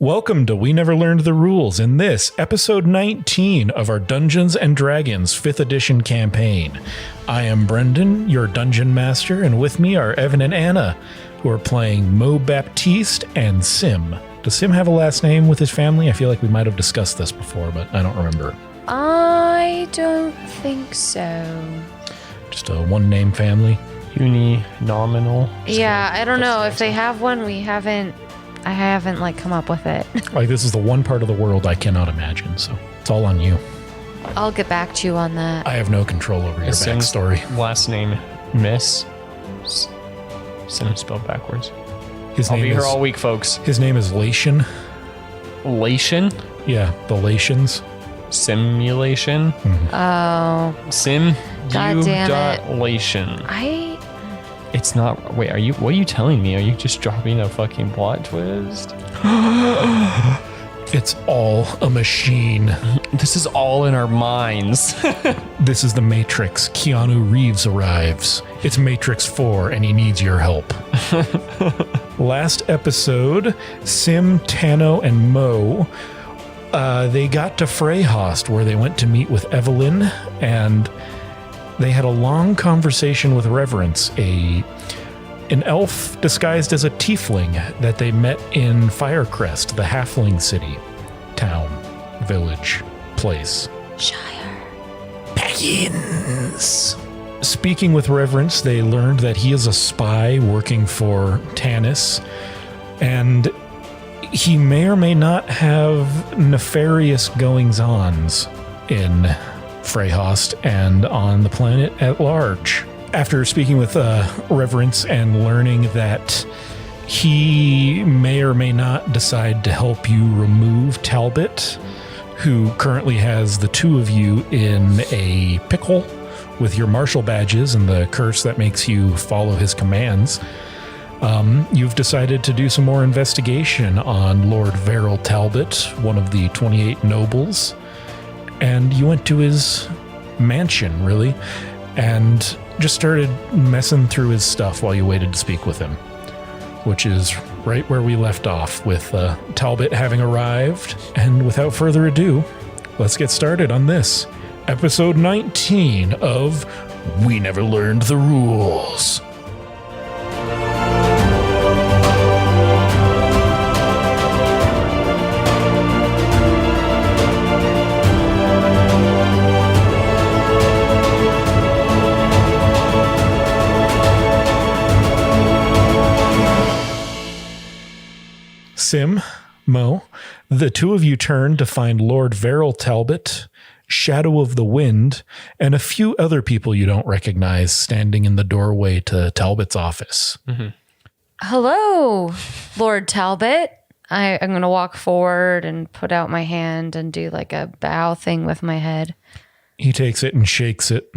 Welcome to We Never Learned the Rules in this episode 19 of our Dungeons & Dragons 5th edition campaign. I am Brendan, your dungeon master, and with me are Evan and Anna, who are playing Baptiste and Sim. Does Sim have a last name with his family? I feel like we might have discussed this before, but I don't remember. I don't think so. Just a one-name family? Uninominal? Yeah, I don't know. If they have one, I haven't come up with it. Like, this is the one part of the world I cannot imagine, so it's all on you. I'll get back to you on that. I have no control over your backstory. Last name, Miss. Sim spelled backwards. I'll be here all week, folks. His name is Latian. Latian? Yeah, the Latians. Simulation? Mm-hmm. Oh. Lation. It's not. Wait, what are you telling me? Are you just dropping a fucking plot twist? It's all a machine. This is all in our minds. This is the Matrix. Keanu Reeves arrives. It's Matrix 4 and he needs your help. Last episode, Sim, Tano, and Mo, they got to Freyhost where they went to meet with Evelyn, and they had a long conversation with Reverence, an elf disguised as a tiefling that they met in Firecrest, the halfling city, town, village, place. Shire. Baggins. Speaking with Reverence, they learned that he is a spy working for Tanis, and he may or may not have nefarious goings-ons in Freyhost and on the planet at large. After speaking with Reverence and learning that he may or may not decide to help you remove Talbot, who currently has the two of you in a pickle with your martial badges and the curse that makes you follow his commands, you've decided to do some more investigation on Lord Verrill Talbot, one of the 28 nobles, and you went to his mansion, really, and just started messing through his stuff while you waited to speak with him, which is right where we left off, with Talbot having arrived. And without further ado, let's get started on this, episode 19 of We Never Learned the Rules. Sim, Mo, the two of you turn to find Lord Verrill Talbot, Shadow of the Wind, and a few other people you don't recognize standing in the doorway to Talbot's office. Mm-hmm. Hello, Lord Talbot. I'm going to walk forward and put out my hand and do like a bow thing with my head. He takes it and shakes it.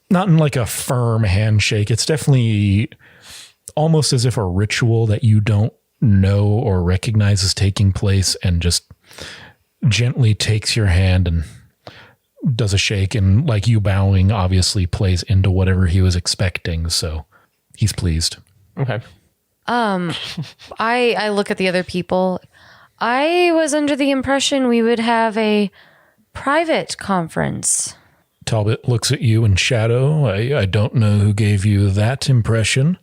Not in like a firm handshake. It's definitely almost as if a ritual that you don't know or recognize is taking place, and just gently takes your hand and does a shake, and like you bowing obviously plays into whatever he was expecting, so he's pleased. Okay. I look at the other people. I was under the impression we would have a private conference. Talbot looks at you in shadow. I don't know who gave you that impression.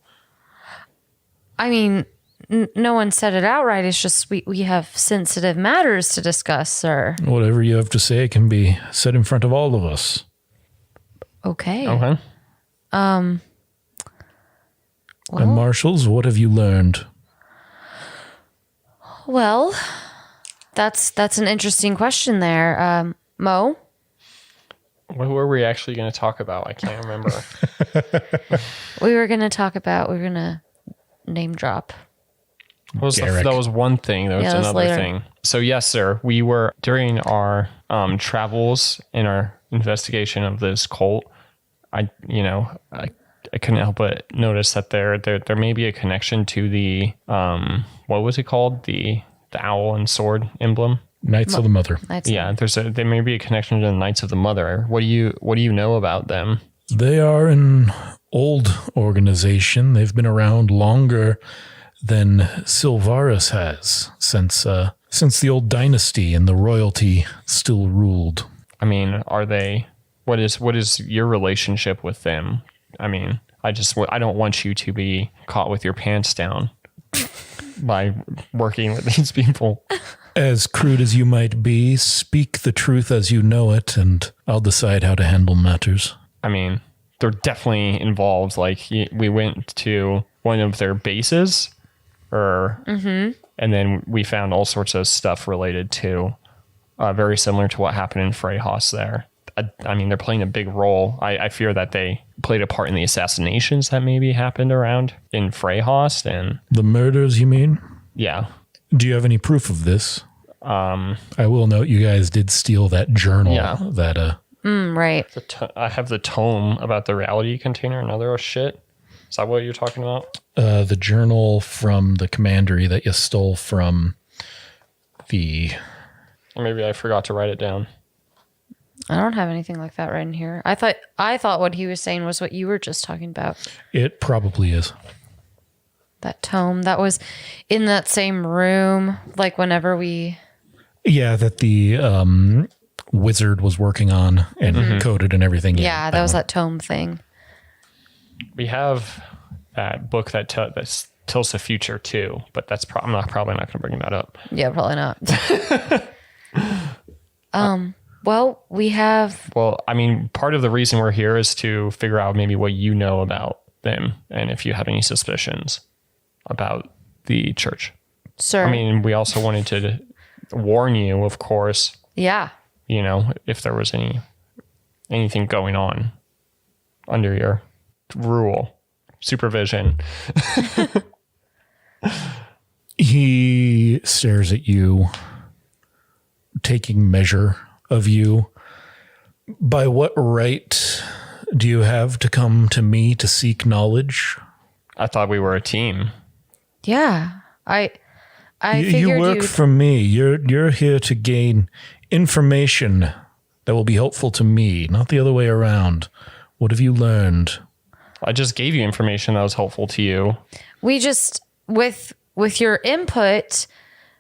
I mean, no one said it outright. It's just we have sensitive matters to discuss, sir. Whatever you have to say can be said in front of all of us. Okay. Okay. And Marshals, what have you learned? Well, that's an interesting question there. Mo? What were we actually going to talk about? I can't remember. We were going to name drop. That was one thing. There was another thing. So yes, sir. We were, during our travels in our investigation of this cult, I couldn't help but notice that there may be a connection to the what was it called? The owl and sword emblem. Knights of the Mother. There may be a connection to the Knights of the Mother. What do you know about them? They are an old organization. They've been around longer than Silvarus has, since Since the old dynasty and the royalty still ruled. I mean, what is your relationship with them? I mean, I don't want you to be caught with your pants down by working with these people. As crude as you might be, speak the truth as you know it, and I'll decide how to handle matters. I mean, they're definitely involved. Like, we went to one of their bases, and then we found all sorts of stuff related to, very similar to what happened in Freyhaus there. I mean, they're playing a big role. I fear that they played a part in the assassinations that maybe happened around in Freyhaus and... The murders, you mean? Yeah. Do you have any proof of this? I will note you guys did steal that journal. Yeah. That, right. I have the tome about the reality container and other shit. Is that what you're talking about? The journal from the commandery that you stole from the... Maybe I forgot to write it down. I don't have anything like that right in here. I thought what he was saying was what you were just talking about. It probably is. That tome that was in that same room, like whenever we... Yeah, that the wizard was working on and coded and everything. Yeah, that was that tome thing. We have that book that tells the future too, but probably not going to bring that up. Yeah, probably not. Well, we have... Well, I mean, part of the reason we're here is to figure out maybe what you know about them and if you have any suspicions about the church. Sir. I mean, we also wanted to warn you, of course. Yeah. You know, if there was anything going on under your supervision. He stares at you, taking measure of you. By what right do you have to come to me to seek knowledge? I thought we were a team. Yeah. I figured you work for me. You're here to gain information that will be helpful to me, not the other way around. What have you learned? I just gave you information that was helpful to you. We just, with your input,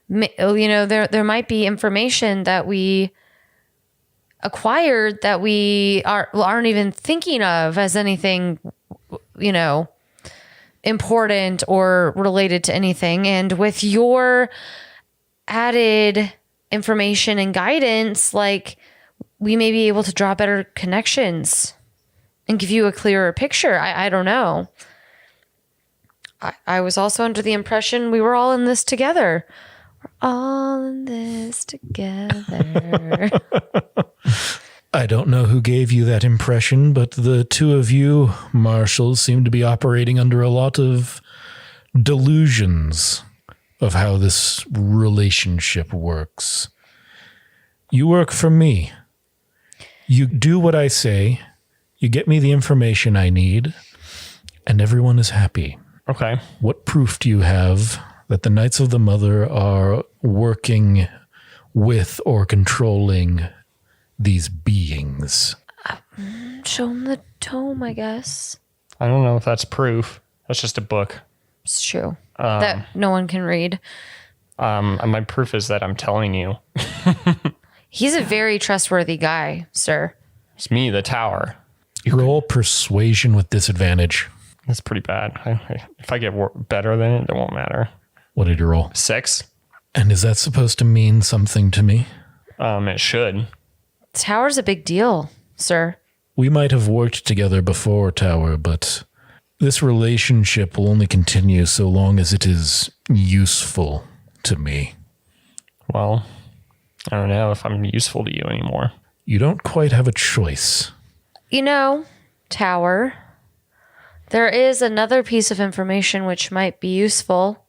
you know, there might be information that we acquired that we aren't even thinking of as anything, you know, important or related to anything. And with your added information and guidance, like, we may be able to draw better connections and give you a clearer picture. I don't know. I was also under the impression we were all in this together. We're all in this together. I don't know who gave you that impression, but the two of you, marshals, seem to be operating under a lot of delusions of how this relationship works. You work for me. You do what I say. You get me the information I need, and everyone is happy. Okay. What proof do you have that the Knights of the Mother are working with or controlling these beings? Show them the tome, I guess. I don't know if that's proof. That's just a book. It's true. That no one can read. My proof is that I'm telling you. He's a very trustworthy guy, sir. It's me, the tower. Roll persuasion with disadvantage. That's pretty bad. If I get better than it won't matter. What did you roll? 6. And is that supposed to mean something to me? It should. Tower's a big deal, sir. We might have worked together before, Tower, but this relationship will only continue so long as it is useful to me. Well, I don't know if I'm useful to you anymore. You don't quite have a choice. You know, Tower, there is another piece of information which might be useful.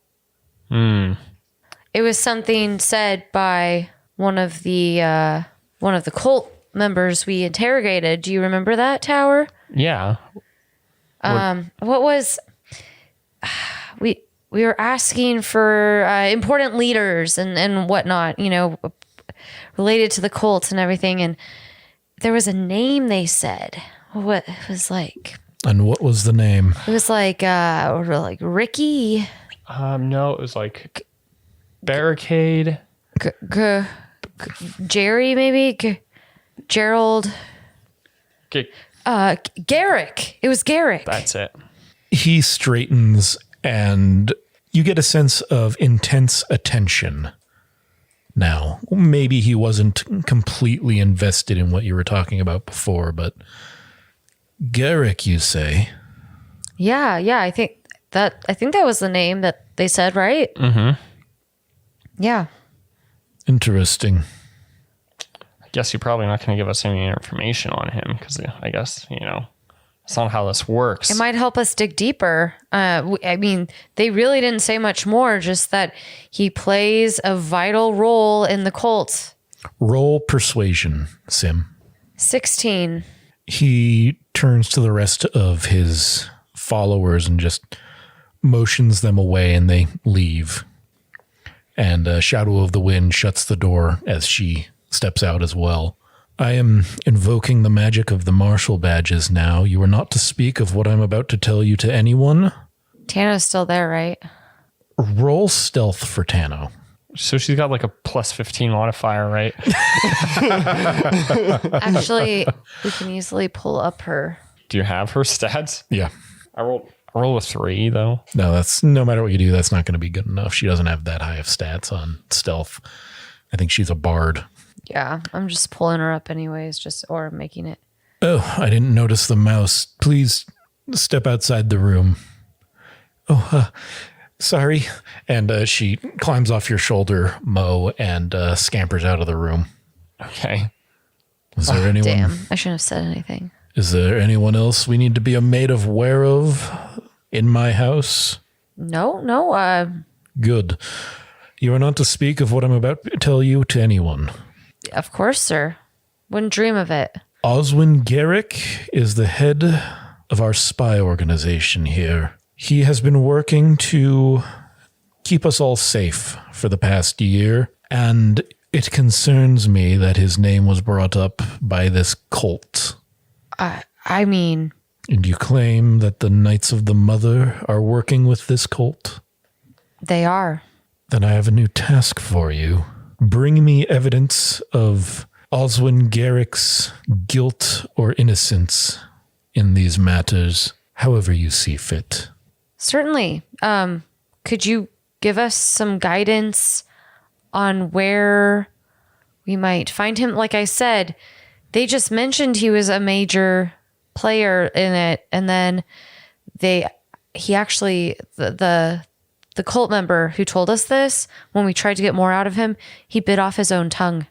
It was something said by one of the cult members we interrogated. Do you remember that, Tower? Yeah. What was we were asking for important leaders and whatnot, you know, related to the cults and everything, and there was a name they said. What it was like? And what was the name? It was like Ricky. No, it was like Barricade. Jerry, maybe? Gerald? Garrick. It was Garrick. That's it. He straightens and you get a sense of intense attention. Now, maybe he wasn't completely invested in what you were talking about before, but Garrick, you say? Yeah. I think that was the name that they said, right? Mm-hmm. Yeah. Interesting. I guess you're probably not going to give us any information on him because I guess, that's not how this works. It might help us dig deeper. I mean, they really didn't say much more, just that he plays a vital role in the cult. Roll persuasion, Sim. 16. He turns to the rest of his followers and just motions them away and they leave. And Shadow of the Wind shuts the door as she steps out as well. I am invoking the magic of the martial badges now. You are not to speak of what I'm about to tell you to anyone. Tano's still there, right? Roll stealth for Tano. So she's got like a plus 15 modifier, right? Actually, we can easily pull up her. Do you have her stats? Yeah. I roll a 3 though. No, that's no matter what you do, that's not going to be good enough. She doesn't have that high of stats on stealth. I think she's a bard. Yeah, I'm just pulling her up anyways, or making it. Oh, I didn't notice the mouse. Please step outside the room. Oh, sorry. And she climbs off your shoulder, Mo, and scampers out of the room. Okay. Is there anyone? Damn, I shouldn't have said anything. Is there anyone else we need to be made aware of in my house? No. Good. You are not to speak of what I'm about to tell you to anyone. Of course, sir. Wouldn't dream of it. Oswin Garrick is the head of our spy organization here. He has been working to keep us all safe for the past year, and it concerns me that his name was brought up by this cult. I mean... And you claim that the Knights of the Mother are working with this cult? They are. Then I have a new task for you. Bring me evidence of Oswin Garrick's guilt or innocence in these matters, however you see fit. Certainly. Could you give us some guidance on where we might find him? Like I said, they just mentioned he was a major player in it, and then he actually the cult member who told us this, when we tried to get more out of him, he bit off his own tongue.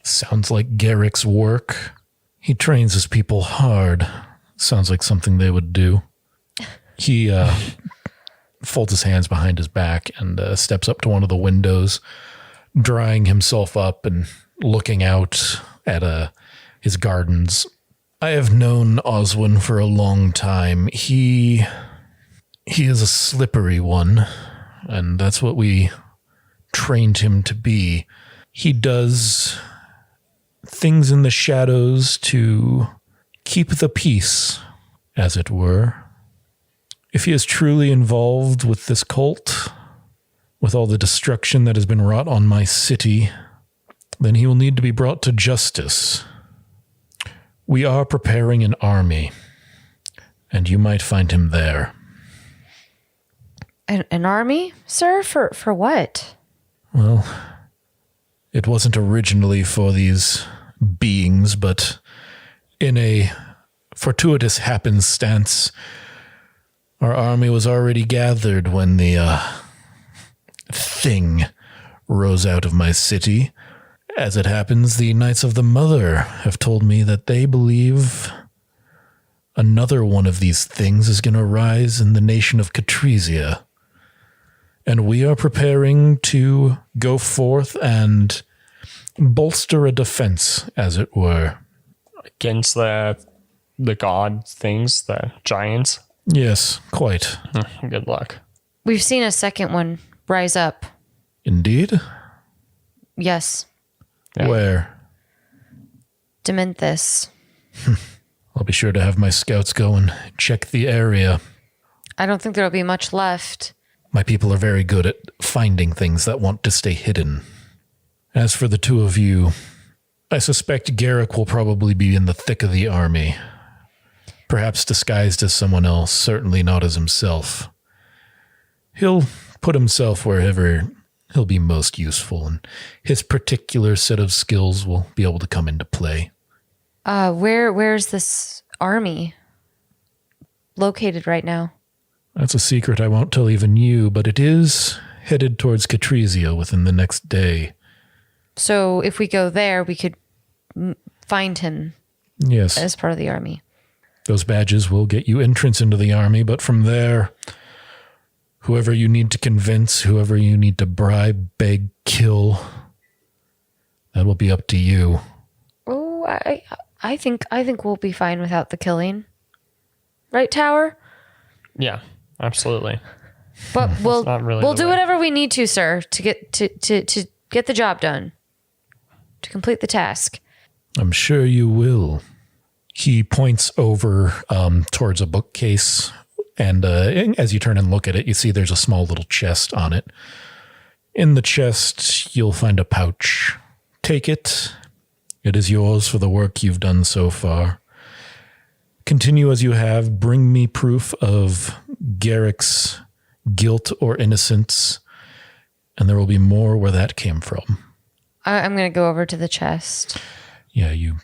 Sounds like Garrick's work. He trains his people hard. Sounds like something they would do. He folds his hands behind his back and steps up to one of the windows, drying himself up and looking out at his gardens. I have known Oswin for a long time. He is a slippery one, and that's what we trained him to be. He does things in the shadows to keep the peace, as it were. If he is truly involved with this cult, with all the destruction that has been wrought on my city, then he will need to be brought to justice. We are preparing an army, and you might find him there. An army, sir? For what? Well, it wasn't originally for these beings, but in a fortuitous happenstance, our army was already gathered when the thing rose out of my city. As it happens, the Knights of the Mother have told me that they believe another one of these things is going to rise in the nation of Catrizia. And we are preparing to go forth and bolster a defense, as it were. Against the god things, the giants? Yes, quite. Good luck. We've seen a second one rise up. Indeed? Yes. Yeah. Where? Dementhus. I'll be sure to have my scouts go and check the area. I don't think there'll be much left. My people are very good at finding things that want to stay hidden. As for the two of you, I suspect Garrick will probably be in the thick of the army. Perhaps disguised as someone else, certainly not as himself. He'll put himself wherever he'll be most useful, and his particular set of skills will be able to come into play. Where's this army located right now? That's a secret I won't tell even you, but it is headed towards Catrizia within the next day. So if we go there, we could find him. Yes. As part of the army. Those badges will get you entrance into the army, but from there, whoever you need to convince, whoever you need to bribe, beg, kill, that will be up to you. Oh, I think we'll be fine without the killing. Right, Tower? Yeah, absolutely. But we'll do way. whatever we need to, sir, to get the job done. To complete the task. I'm sure you will. He points over towards a bookcase, and as you turn and look at it, you see there's a small little chest on it. In the chest, you'll find a pouch. Take it. It is yours for the work you've done so far. Continue as you have. Bring me proof of Garrick's guilt or innocence, and there will be more where that came from. I'm going to go over to the chest. Yeah, you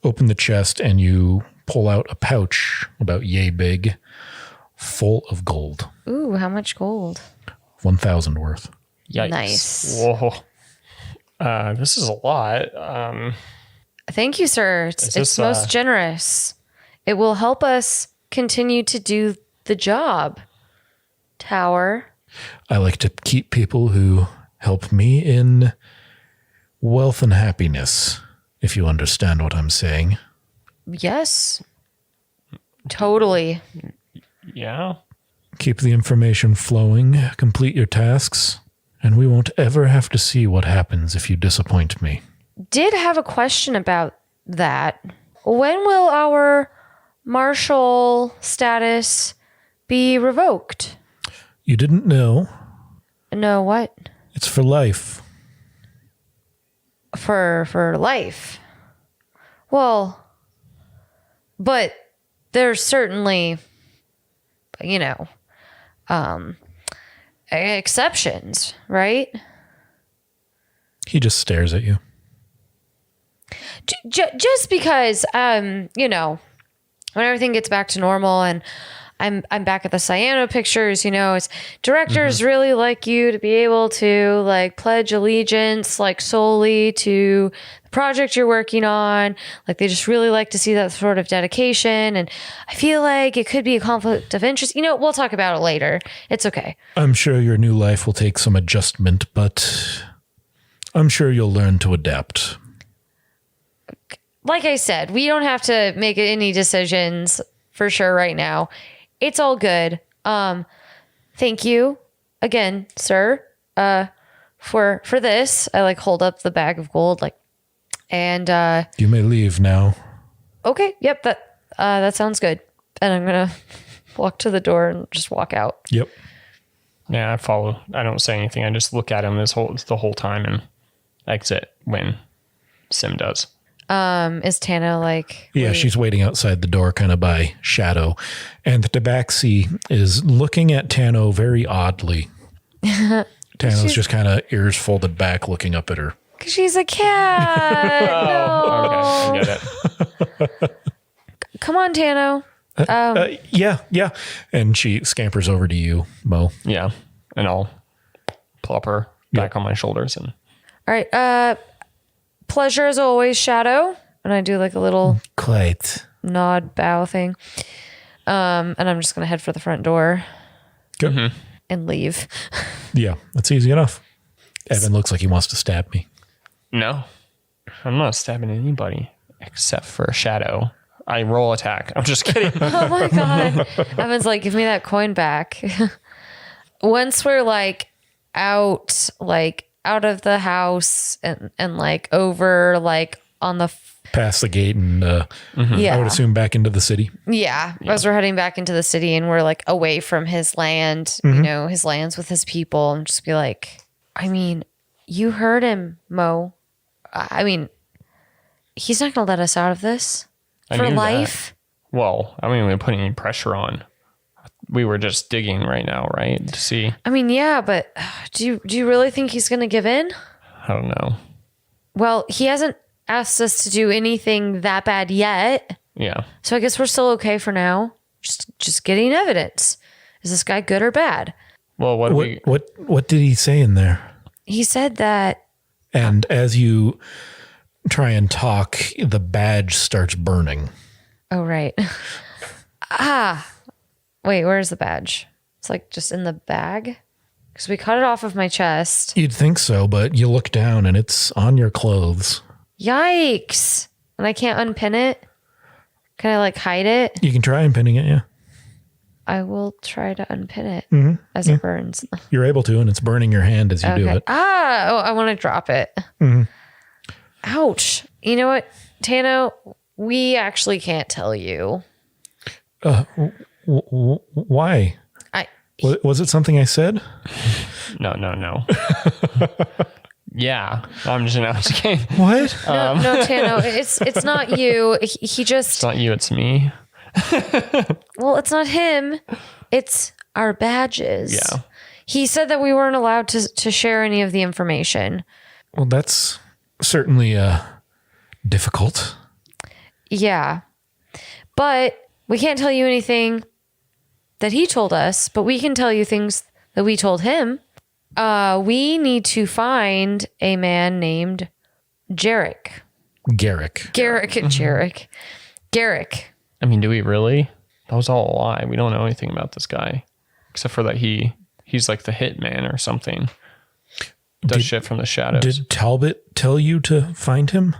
open the chest and you pull out a pouch about yay big, full of gold. Ooh, how much gold? 1,000 worth. Yikes. Nice. Whoa. This is a lot. Thank you, sir. It's most generous. It will help us continue to do the job. Tower. I like to keep people who help me in wealth and happiness, if you understand what I'm saying. Yes. Totally. Yeah. Keep the information flowing, complete your tasks, and we won't ever have to see what happens if you disappoint me. Did have a question about that. When will our martial status be revoked? You didn't know? No, what? It's for life. For life. Well, but there's certainly, exceptions, right? He just stares at you. Just because, when everything gets back to normal and I'm back at the Cyano pictures, it's directors really like you to be able to pledge allegiance solely to the project you're working on. They just really like to see that sort of dedication. And I feel like it could be a conflict of interest. We'll talk about it later. It's okay. I'm sure your new life will take some adjustment, but I'm sure you'll learn to adapt. Like I said, we don't have to make any decisions for sure right now. It's all good. Thank you again, sir, for this. I hold up the bag of gold, and you may leave now. Okay. Yep. That sounds good. And I'm gonna walk to the door and just walk out. Yep. Yeah, I follow. I don't say anything. I just look at him the whole time and exit when Sim does. Is Tano Yeah, she's waiting outside the door kind of by shadow. And Tabaxi is looking at Tano very oddly. Tano's just kind of ears folded back looking up at her. Because she's a cat. No. Okay, I get it. Come on, Tano. Yeah. And she scampers over to you, Mo. Yeah, and I'll plop her back on my shoulders. And all right, pleasure as always, Shadow. And I do a little quite nod bow thing. And I'm just gonna head for the front door. Good. And leave. Yeah, that's easy enough. Evan looks like he wants to stab me. No, I'm not stabbing anybody except for Shadow. I roll attack. I'm just kidding. Oh my God. Evan's give me that coin back. Once we're out of the house and over on the past the gate and I would assume back into the city. Yeah. As we're heading back into the city and we're away from his land, his lands with his people, and just be you heard him, Mo. I mean, he's not going to let us out of this for life. Well, I mean, we didn't put any pressure on. We were just digging right now, right? To see. I mean, yeah, but do you really think he's going to give in? I don't know. Well, he hasn't asked us to do anything that bad yet. Yeah. So I guess we're still okay for now. Just getting evidence. Is this guy good or bad? Well, what did he say in there? He said that. And as you try and talk, the badge starts burning. Oh, right. Wait, where's the badge? It's like just in the bag? Because we cut it off of my chest. You'd think so, but you look down and it's on your clothes. Yikes. And I can't unpin it? Can I like hide it? You can try unpinning it, yeah. I will try to unpin it as it burns. You're able to, and it's burning your hand as you do it. I want to drop it. Mm-hmm. Ouch. You know what, Tano? We actually can't tell you. Why? Was it something I said? No. Yeah, I'm just kidding. What? No, Tano, it's not you. He just. It's not you. It's me. Well, it's not him. It's our badges. Yeah. He said that we weren't allowed to share any of the information. Well, that's certainly difficult. Yeah. But we can't tell you anything that he told us, but we can tell you things that we told him. We need to find a man named Jarek. Garrick. Garrick. I mean, do we really? That was all a lie. We don't know anything about this guy, except for that he's like the hitman or something. Does shit from the shadows. Did Talbot tell you to find him?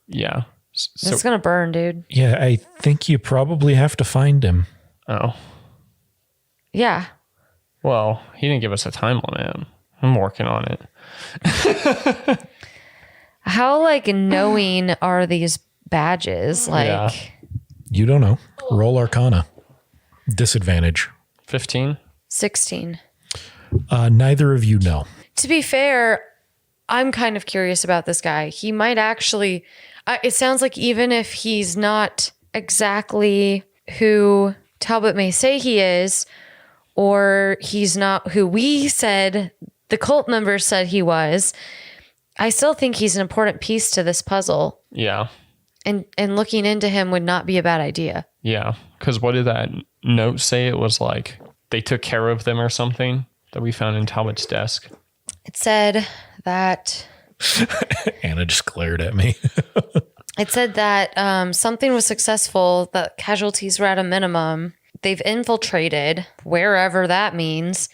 Yeah. So, it's gonna burn, dude. Yeah, I think you probably have to find him. Oh. Yeah. Well, he didn't give us a time limit. I'm working on it. How knowing are these badges? Yeah. You don't know. Roll Arcana. Disadvantage. 15? 16. Neither of you know. To be fair, I'm kind of curious about this guy. He might actually... it sounds like even if he's not exactly who Talbot may say he is, or he's not who we said the cult members said he was, I still think he's an important piece to this puzzle. Yeah. And looking into him would not be a bad idea. Yeah. Because what did that note say? It was like they took care of them or something that we found in Talbot's desk. It said that... Anna just glared at me. It said that something was successful, that casualties were at a minimum. They've infiltrated, wherever that means,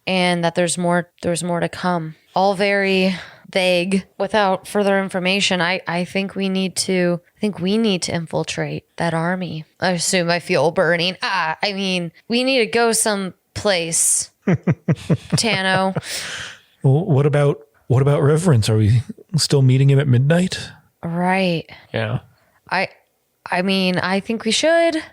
and that there's more to come. All very vague. Without further information, I think we need to infiltrate that army. I assume I feel burning. I mean, we need to go someplace. Tano. Well, what about Reverence? Are we still meeting him at midnight? Right. Yeah. I mean, I think we should.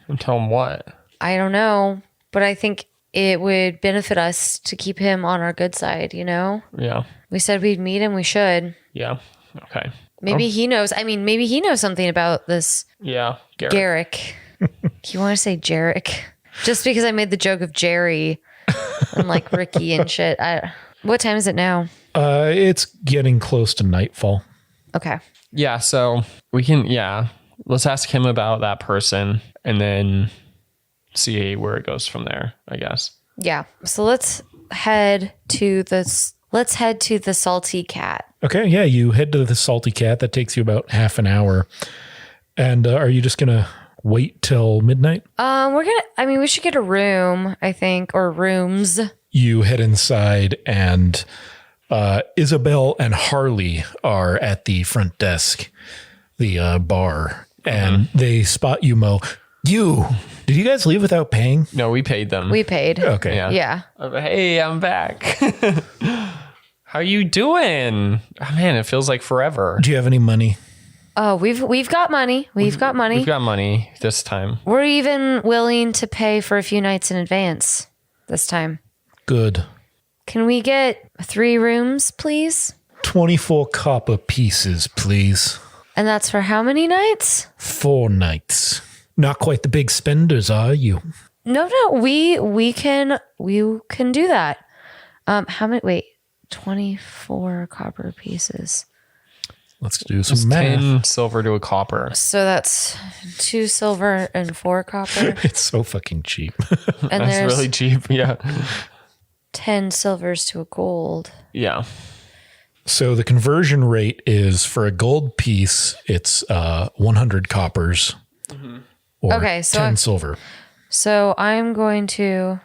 And tell him what? I don't know, but I think it would benefit us to keep him on our good side, you know? Yeah. We said we'd meet him. We should. Yeah. Okay. Maybe he knows. I mean, maybe he knows something about this. Yeah. Garrick. You want to say Jarek? Just because I made the joke of Jerry and like Ricky and shit. What time is it now? It's getting close to nightfall. Okay. Yeah. So we can, let's ask him about that person and then see where it goes from there, I guess. Yeah. So let's head to the Salty Cat. Okay. Yeah. You head to the Salty Cat. That takes you about half an hour. And are you just going to wait till midnight? We should get a room, I think, or rooms. You head inside and Isabel and Harley are at the front desk, the bar, and they spot you, Mo. Did you guys leave without paying? No, we paid them. We paid. Okay. Yeah. Hey, I'm back. How you doing? Oh, man, it feels like forever. Do you have any money? Oh, we've got money. We've got money. We've got money this time. We're even willing to pay for a few nights in advance this time. Good. Can we get 3 rooms, please? 24 copper pieces, please. And that's for how many nights? 4 nights. Not quite the big spenders, are you? No, we can do that. How many? Wait, 24 copper pieces. Let's do some math. 10 silver to a copper. So that's 2 silver and 4 copper. It's so fucking cheap. And That's there's really cheap. Yeah. 10 silvers to a gold. Yeah. So the conversion rate is for a gold piece, it's 100 coppers or Okay, so 10 silver. So I'm going to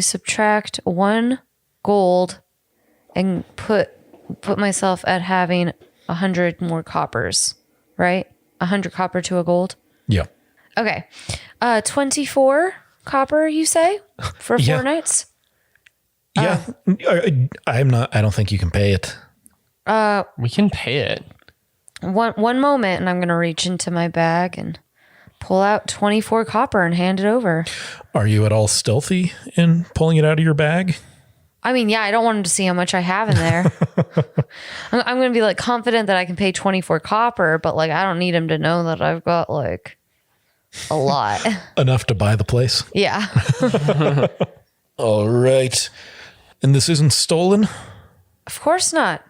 subtract 1 gold and put myself at having 100 more coppers, right? 100 copper to a gold. Yeah. Okay. 24 copper, you say, for 4 nights? Yeah. I don't think you can pay it. We can pay it. One moment, and I'm going to reach into my bag and pull out 24 copper and hand it over. Are you at all stealthy in pulling it out of your bag? I mean, yeah, I don't want him to see how much I have in there. I'm going to be like confident that I can pay 24 copper, but like I don't need him to know that I've got like a lot. Enough to buy the place? Yeah. All right. And this isn't stolen? Of course not.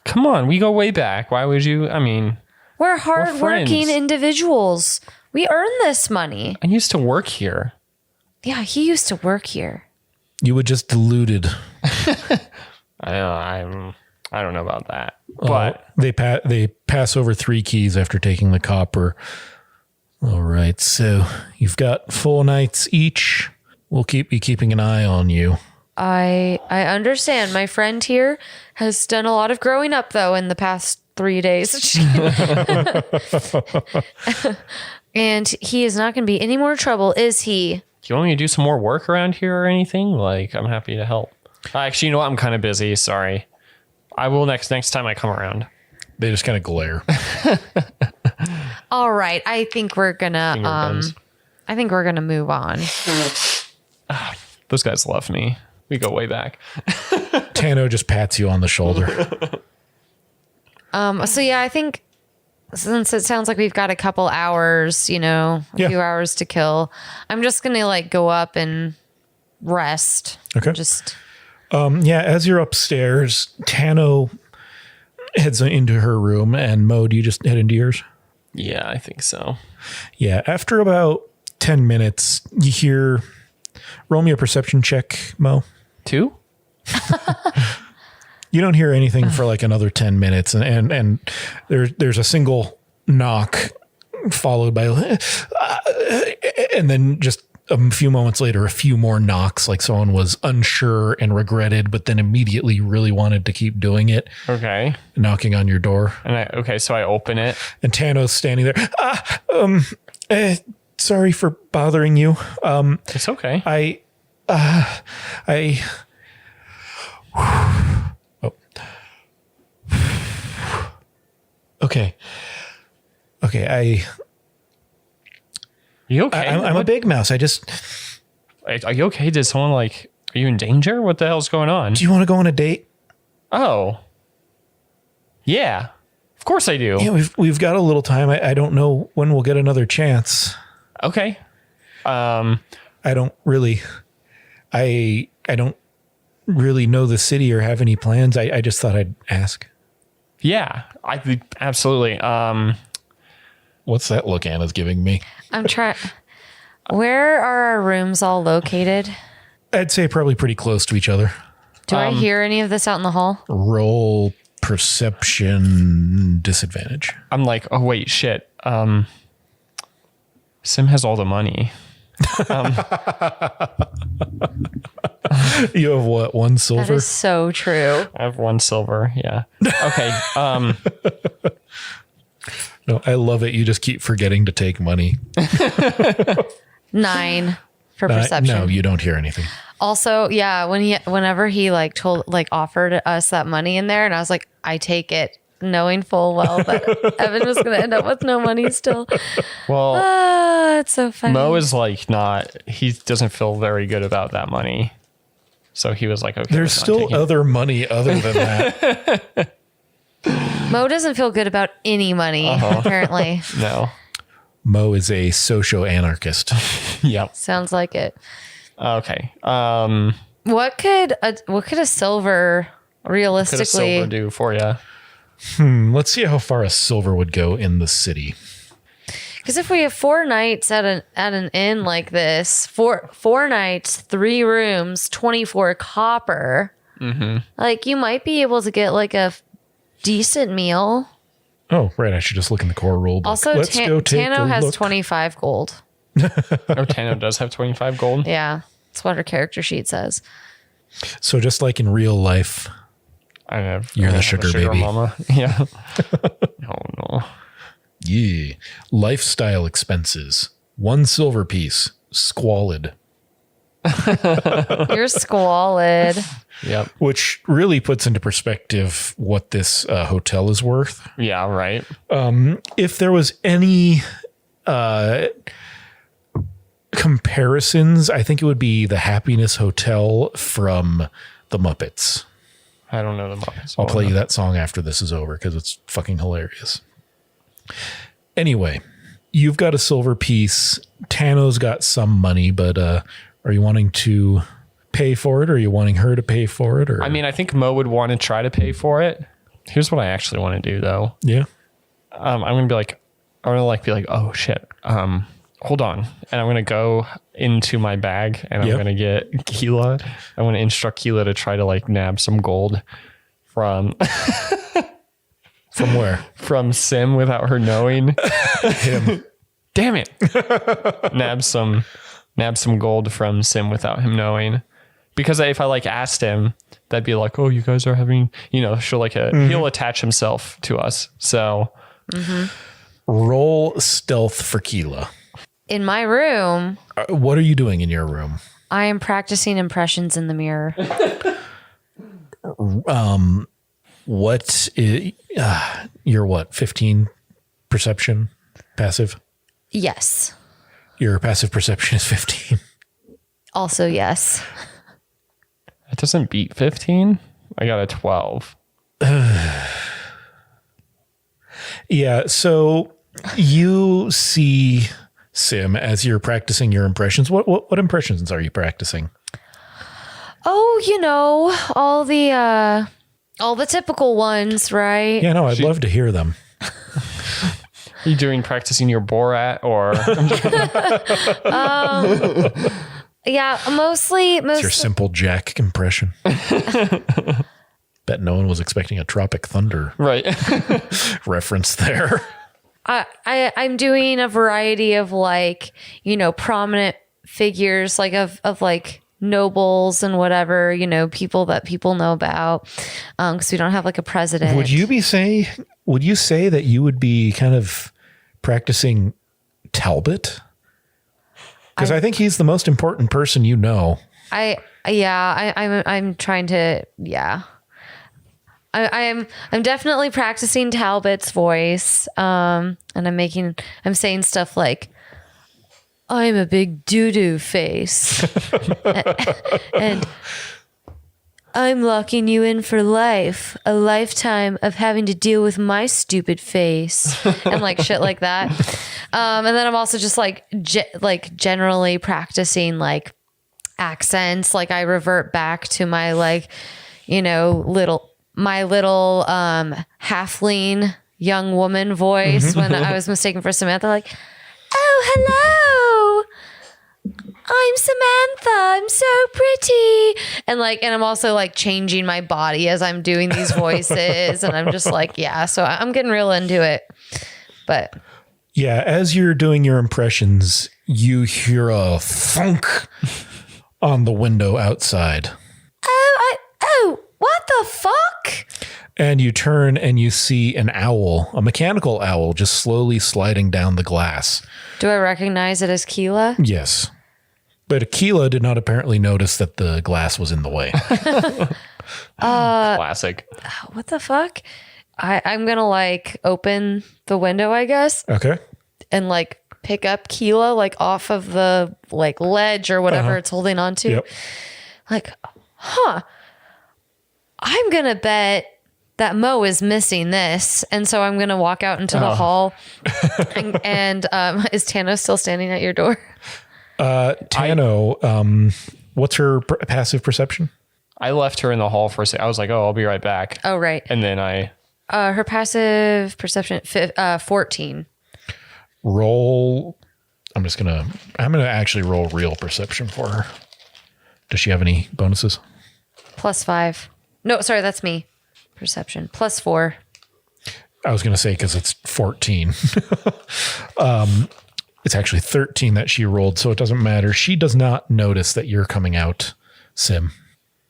Come on, we go way back. Why would you? I mean, We're hardworking friends. individuals. We earn this money. I used to work here. Yeah, he used to work here. You were just deluded. I don't know about that. But they pass over 3 keys after taking the copper. All right, so you've got 4 nights each. We'll be keeping an eye on you. I understand. My friend here has done a lot of growing up, though, in the past 3 days. And he is not going to be any more trouble, is he? do you want me to do some more work around here or anything? Like, I'm happy to help. Actually, you know what? I'm kind of busy. Sorry. I will next time I come around. They just kind of glare. All right. I think we're gonna move on. Those guys love me. We go way back. Tano just pats you on the shoulder. So yeah, I think since it sounds like we've got a couple hours, a few hours to kill, I'm just gonna like go up and rest. Okay. As you're upstairs, Tano heads into her room, and Mo, do you just head into yours? Yeah, I think so. Yeah, after about 10 minutes, you hear, roll me a perception check, Mo. 2? You don't hear anything for like another 10 minutes, and there's a single knock followed by, and then just a few moments later, a few more knocks, like someone was unsure and regretted, but then immediately really wanted to keep doing it. Okay. Knocking on your door. And so I open it. And Tano's standing there. Sorry for bothering you. It's okay. Okay. You okay? I'm a big mouse. Are you okay? Did someone are you in danger? What the hell's going on? Do you want to go on a date? Oh. Yeah. Of course I do. Yeah, we've got a little time. I don't know when we'll get another chance. Okay. I don't really know the city or have any plans. I just thought I'd ask. Yeah, absolutely. What's that look Anna's giving me? I'm trying. Where are our rooms all located? I'd say probably pretty close to each other. Do I hear any of this out in the hall? Roll perception disadvantage. I'm like, oh wait, shit. Sim has all the money. You have what? 1 silver? That is so true. I have 1 silver. Yeah. Okay. No, I love it. You just keep forgetting to take money. 9 for perception. No, you don't hear anything. Also, yeah, whenever he offered us that money in there, and I was like, I take it, knowing full well that Evan was going to end up with no money still. Well, it's so funny. Mo is he doesn't feel very good about that money. So he was like, okay. There's still other money other than that. Mo doesn't feel good about any money, apparently. No. Mo is a socio-anarchist. Yep. Sounds like it. Okay. What could a silver realistically Could a silver do for you? Let's see how far a silver would go in the city. Because if we have 4 nights at an inn like this, four nights, 3 rooms, 24 copper, like you might be able to get like a decent meal. Oh, right. I should just look in the core rule book. Also, Tano has 25 gold. Tano does have 25 gold. Yeah, that's what her character sheet says. So just like in real life, you're the sugar baby. Mama. Yeah. Oh no. Yeah. Lifestyle expenses. 1 silver piece. Squalid. You're squalid. Yep. Which really puts into perspective what this hotel is worth. Yeah, right. If there was any comparisons, I think it would be the Happiness Hotel from the Muppets. I don't know the Muppets. I'll play you that song after this is over because it's fucking hilarious. Anyway, you've got a silver piece. Tano's got some money, but are you wanting to pay for it, or are you wanting her to pay for it? Or I mean, I think Mo would want to try to pay for it. Here's what I actually want to do, though. Yeah. I'm gonna be like, oh shit. Hold on, and I'm gonna go into my bag and I'm gonna get Keela. I want to instruct Keela to try to like nab some gold from. From where? From Sim without her knowing. Him. Damn it. Nab some gold from Sim without him knowing. Because if I like asked him, that'd be like, oh, you guys are having, she'll like he'll attach himself to us. So roll stealth for Keela. In my room. What are you doing in your room? I am practicing impressions in the mirror. What is your 15 perception passive? Yes. Your passive perception is 15. Also, yes. It doesn't beat 15. I got a 12. Yeah. So you see Sim as you're practicing your impressions. What impressions are you practicing? Oh, all the typical ones, right? Yeah, no, I'd love to hear them. Are you practicing your Borat or? Yeah, mostly. It's your simple Jack impression. Bet no one was expecting a Tropic Thunder reference there. I'm doing a variety of prominent figures of nobles and whatever, people that people know about, because we don't have a president. Would you say that you would be kind of practicing Talbot? Because I think he's the most important person you know. I'm trying to I'm definitely practicing Talbot's voice, and I'm saying stuff like, I'm a big doo-doo face. And I'm locking you in for life. A lifetime of having to deal with my stupid face. And shit like that. And then I'm also just generally practicing accents. I revert back to my little halfling young woman voice when I was mistaken for Samantha. Oh, hello. I'm Samantha. I'm so pretty. And I'm also changing my body as I'm doing these voices. And I'm just so I'm getting real into it. But yeah, as you're doing your impressions, you hear a thunk on the window outside. Oh, what the fuck? And you turn and you see an owl, a mechanical owl, just slowly sliding down the glass. Do I recognize it as Keela? Yes. But Keela did not apparently notice that the glass was in the way. Classic. What the fuck? I'm going to open the window, I guess. Okay. And pick up Keela off of the ledge or whatever it's holding on to. Yep. I'm going to bet that Mo is missing this. And so I'm going to walk out into the hall. and is Tano still standing at your door? Tano, what's her passive perception? I left her in the hall for a second. I was like, I'll be right back. Oh, right. And then her passive perception, 14. Roll. I'm going to actually roll real perception for her. Does she have any bonuses? +5. No, sorry, that's me. Perception. +4. I was going to say, because it's 14. It's actually 13 that she rolled, so it doesn't matter. She does not notice that you're coming out, Sim.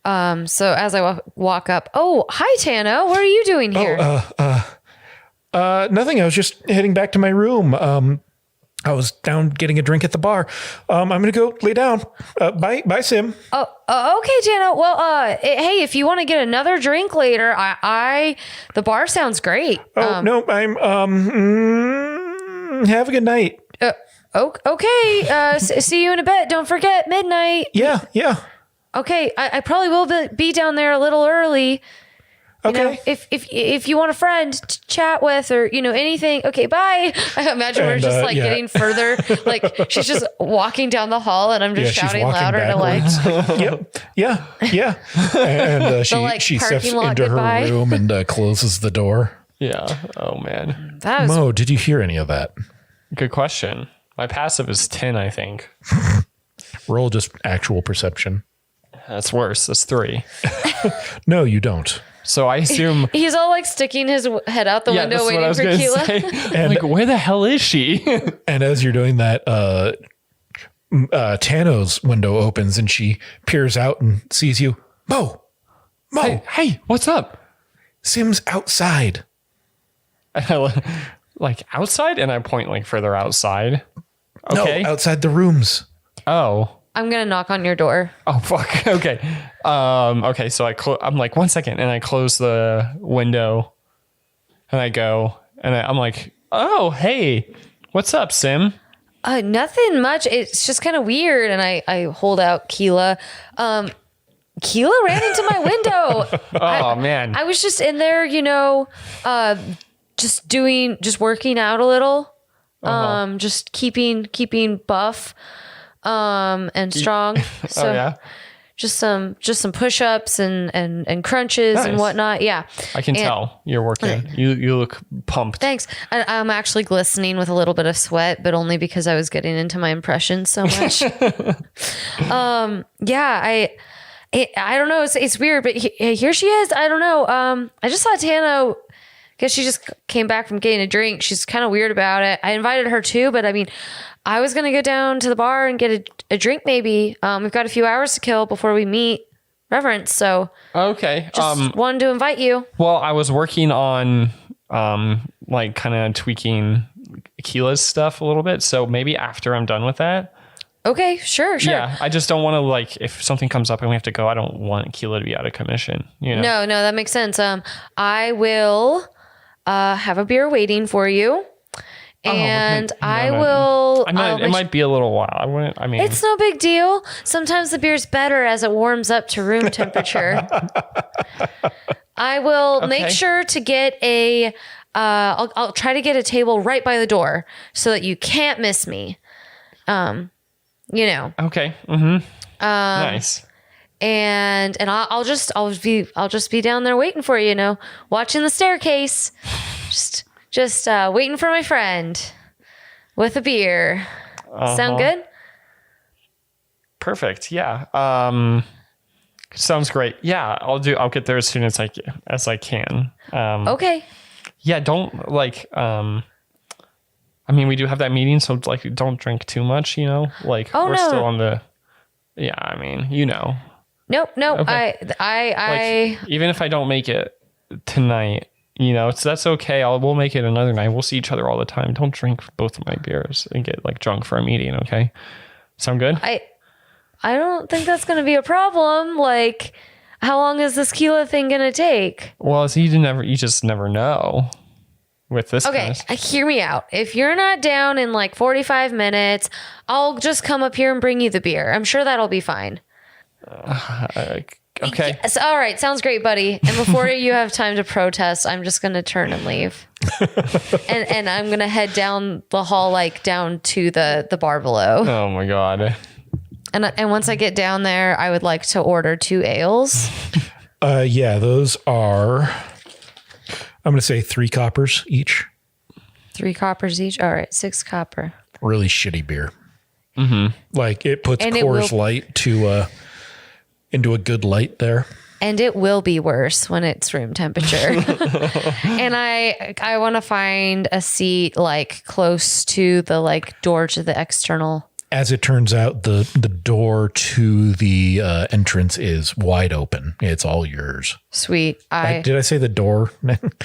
So as I walk up, oh, hi, Tano. What are you doing here? Nothing. I was just heading back to my room. I was down getting a drink at the bar. I'm going to go lay down. Bye, Sim. Oh, okay, Tano. Well, hey, if you want to get another drink later, the bar sounds great. Oh, no, have a good night. Okay. See you in a bit. Don't forget midnight. Yeah. Okay. I probably will be down there a little early. Okay. If you want a friend to chat with or, anything. Okay, bye. I imagine we're just getting further. Like she's just walking down the hall and I'm just shouting louder backwards. to Yeah. And she steps into her room and closes the door. Yeah. Oh, man. Mo, did you hear any of that? Good question. My passive is 10, I think. Roll just actual perception. That's worse. That's 3. No, you don't. So I assume he's all like sticking his head out the window waiting for Keela. And like, where the hell is she? And as you're doing that, Tano's window opens and she peers out and sees you. Mo, hey, what's up? Sim's outside. Like outside, and I point like further outside. Okay, no, outside the rooms. Oh. I'm going to knock on your door. Oh, fuck. Okay. Okay. So I'm like, 1 second. And I close the window and I go and I'm like, oh, hey, what's up, Sim? Nothing much. It's just kind of weird. And I hold out Keela. Keela ran into my window. Man. I was just in there, just working out a little. Just keeping buff. And strong. So yeah. Just some push-ups and crunches and whatnot. Yeah. I can tell you're working. You look pumped. Thanks. I'm actually glistening with a little bit of sweat, but only because I was getting into my impressions so much. Yeah, I don't know. It's weird, but here she is. I don't know. I just saw Tano because she just came back from getting a drink. She's kind of weird about it. I invited her too, but I mean, I was going to go down to the bar and get a drink maybe. We've got a few hours to kill before we meet Reverence. So okay. Just wanted to invite you. Well, I was working on like kind of tweaking Keela's stuff a little bit. So maybe after I'm done with that. Okay, sure. Yeah, I just don't want to like if something comes up and we have to go, I don't want Keela to be out of commission. No, that makes sense. I will have a beer waiting for you. And I will. It might be a little while. It's no big deal. Sometimes the beer's better as it warms up to room temperature. I will make sure to get I'll try to get a table right by the door so that you can't miss me. Okay. Mm-hmm. Nice. And I'll just be down there waiting for you. Watching the staircase. Just waiting for my friend with a beer. Sound good? Perfect. Yeah. Sounds great. Yeah, I'll get there as soon as I can. Okay. Yeah, don't like we do have that meeting, so like don't drink too much, Like we're still on the Nope. Okay. I even if I don't make it tonight, so that's okay. We'll make it another night. We'll see each other all the time. Don't drink both of my beers and get like drunk for a meeting. Okay. Sound good? I don't think that's going to be a problem. Like, how long is this Keela thing going to take? Well, you just never know with this. Okay. Hear me out. If you're not down in like 45 minutes, I'll just come up here and bring you the beer. I'm sure that'll be fine. Okay. Yes, all right. Sounds great, buddy. And before you have time to protest, I'm just going to turn and leave. and I'm going to head down the hall, like down to the bar below. Oh my God. And once I get down there, I would like to order 2 ales. Yeah, those are, I'm going to say 3 coppers each. 3 coppers each. All right. 6 copper. Really shitty beer. Like it puts And Coors Light to into a good light there. And it will be worse when it's room temperature. And I want to find a seat like close to the like door to the external. As it turns out, the door to the entrance is wide open. It's all yours. Sweet. Did I say the door?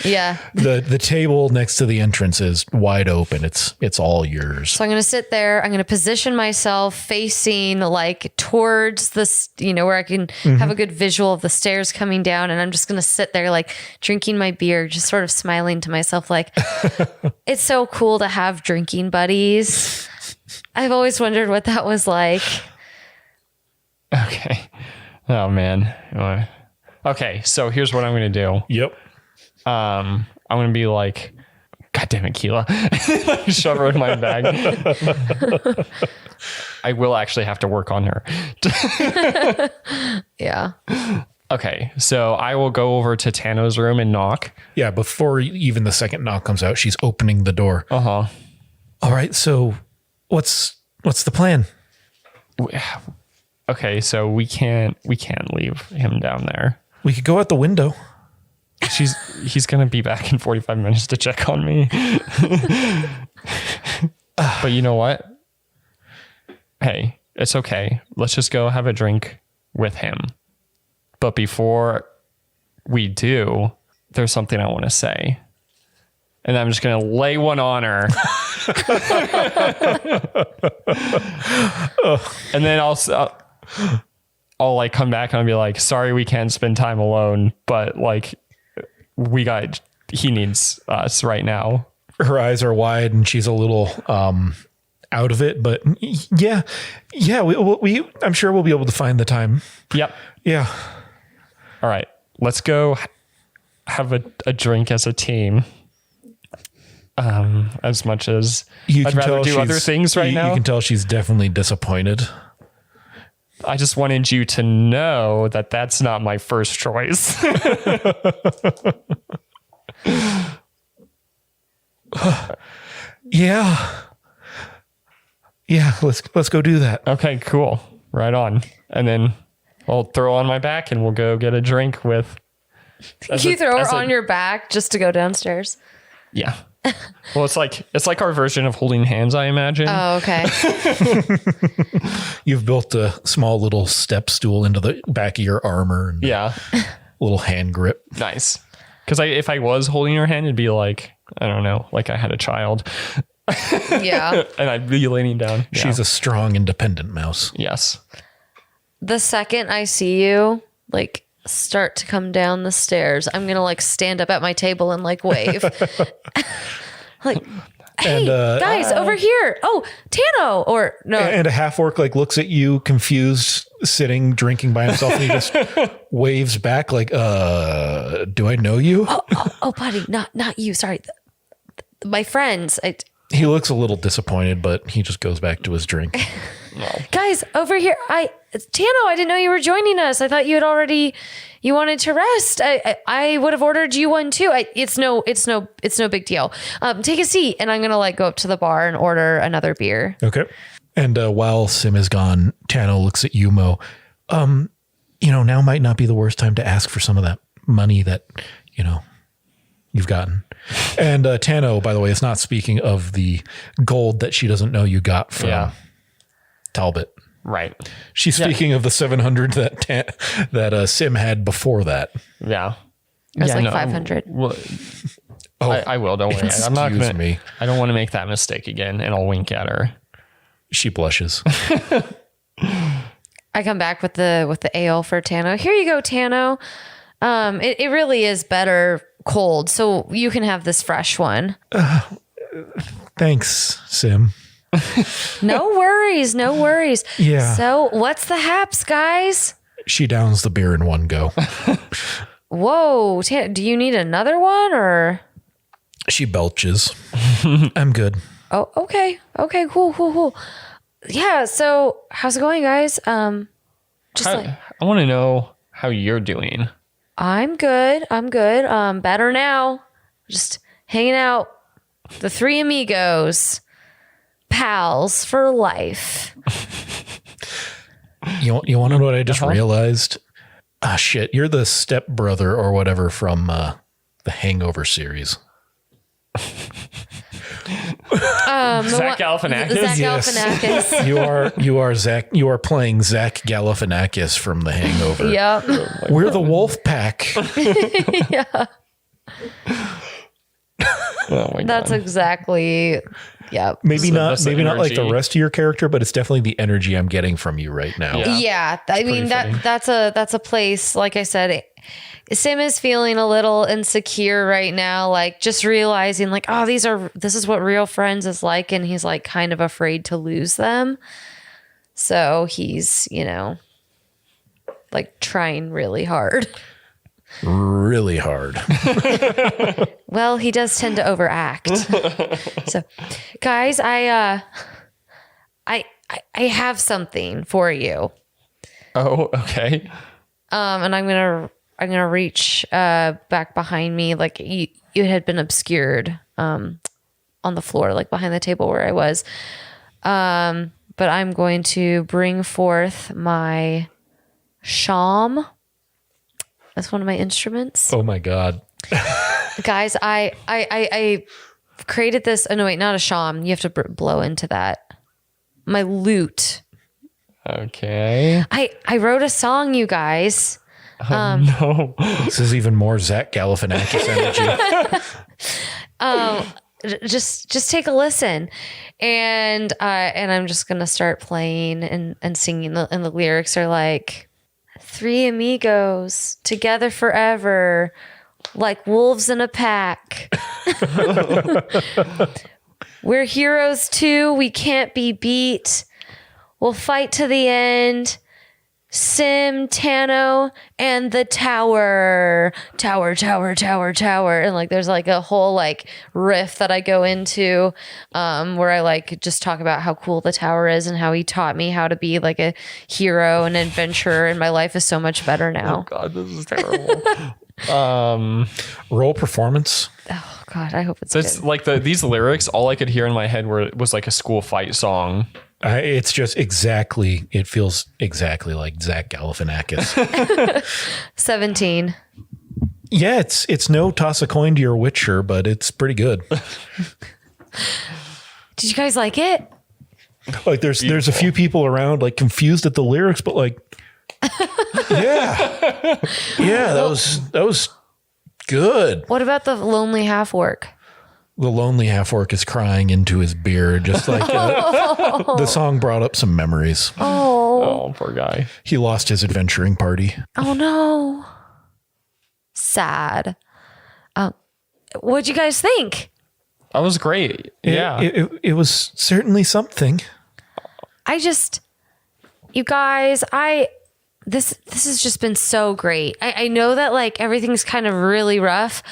Yeah. The table next to the entrance is wide open. It's all yours. So I'm going to sit there. I'm going to position myself facing like towards this, where I can have a good visual of the stairs coming down. And I'm just going to sit there like drinking my beer, just sort of smiling to myself like, it's so cool to have drinking buddies. I've always wondered what that was like. Okay. Oh man. Okay. So here's what I'm going to do. Yep. I'm going to be like, God damn it, Keela. Shove her in my bag. I will actually have to work on her. Yeah. Okay. So I will go over to Tano's room and knock. Yeah. Before even the second knock comes out, she's opening the door. Uh-huh. All right. So what's the plan? Okay. So we can't leave him down there. We could go out the window. He's going to be back in 45 minutes to check on me. But you know what? Hey, it's okay. Let's just go have a drink with him. But before we do, there's something I want to say. And I'm just going to lay one on her. And then I'll like come back and I'll be like, sorry, we can't spend time alone, but like he needs us right now. Her eyes are wide and she's a little out of it, but yeah, I'm sure we'll be able to find the time. Yep. Yeah. All right, let's go have a drink as a team. As much as I'd rather do other things right now. You can tell she's definitely disappointed. I just wanted you to know that that's not my first choice. Yeah. Let's go do that. Okay, cool. Right on. And then I'll throw on my back and we'll go get a drink with. You throw her on your back just to go downstairs. Yeah. Well, it's like our version of holding hands, I imagine. Oh, okay. You've built a small little step stool into the back of your armor. And yeah. A little hand grip. Nice. Because if I was holding her hand, it'd be like, I don't know, like I had a child. Yeah. And I'd be leaning down. Yeah. She's a strong, independent mouse. Yes. The second I see you, like, start to come down the stairs, I'm going to, like, stand up at my table and, like, wave. Like, hey, guys, over here. Oh, Tano. Or, no. And a half-orc, like, looks at you confused, sitting, drinking by himself, and he just waves back, like, do I know you? Oh, buddy, not you. Sorry. My friends. He looks a little disappointed, but he just goes back to his drink. Guys, over here. Tano, I didn't know you were joining us. I thought you wanted to rest. I would have ordered you one too. It's no big deal. Take a seat, and I'm gonna like go up to the bar and order another beer. Okay. And while Sim is gone, Tano looks at you, Mo. Now might not be the worst time to ask for some of that money that you've gotten. And Tano, by the way, is not speaking of the gold that she doesn't know you got from Talbot. Right. She's speaking of the 700 that Sim had before that. Yeah. It was 500. Well, I will. Don't worry. I'm not gonna. Me. I don't want to make that mistake again, and I'll wink at her. She blushes. I come back with the ale for Tano. Here you go, Tano. It really is better cold, so you can have this fresh one. Thanks, Sim. No worries. Yeah. So what's the haps, guys? She downs the beer in one go. Whoa, do you need another one or? She belches. I'm good. Oh, okay. Okay, cool. Yeah, so how's it going, guys? I want to know how you're doing. I'm good. Better now. Just hanging out. The three amigos. Pals for life. You want to know what I just realized? Ah, shit. You're the stepbrother or whatever from the Hangover series. Zach Galifianakis? Yes. You are Zach. You are playing Zach Galifianakis from The Hangover. Yep. We're the Wolf Pack. Yeah. Oh my God. That's exactly. Yep. Maybe not like the rest of your character, but it's definitely the energy I'm getting from you right now. Yeah. I mean, that's a place, like I said, Sim is feeling a little insecure right now, like just realizing like, oh, this is what real friends is like. And he's like kind of afraid to lose them. So he's, like trying really hard. Really hard. Well, he does tend to overact. So guys, I have something for you. Oh, okay. And I'm gonna reach back behind me, like you had been obscured on the floor, like behind the table where I was. But I'm going to bring forth my shawm. That's one of my instruments. Oh my God. Guys, I created this. Oh no, wait, not a shawm. You have to blow into that. My lute. Okay. I wrote a song, you guys. No. This is even more Zach Galifianakis energy. Just take a listen, and I'm just gonna start playing and singing. And the lyrics are like, three amigos together forever, like wolves in a pack. We're heroes too. We can't be beat. We'll fight to the end. Sim, Tano, and the tower. Tower. And like there's like a whole like riff that I go into where I like just talk about how cool the tower is and how he taught me how to be like a hero and adventurer, and my life is so much better now. Oh God, this is terrible. Roll performance. Oh God, I hope it's good. Like these lyrics, all I could hear in my head was like a school fight song. It's just exactly, it feels exactly like Zach Galifianakis. 17. Yeah, it's no toss a coin to your Witcher, but it's pretty good. Did you guys like it? Like there's a few people around like confused at the lyrics, but like, yeah, that was good. What about the lonely half orc? The lonely half orc is crying into his beer, just like the song brought up some memories. Oh, poor guy. He lost his adventuring party. Oh no. Sad. What'd you guys think? That was great. Yeah. It was certainly something. You guys, this has just been so great. I know that like everything's kind of really rough.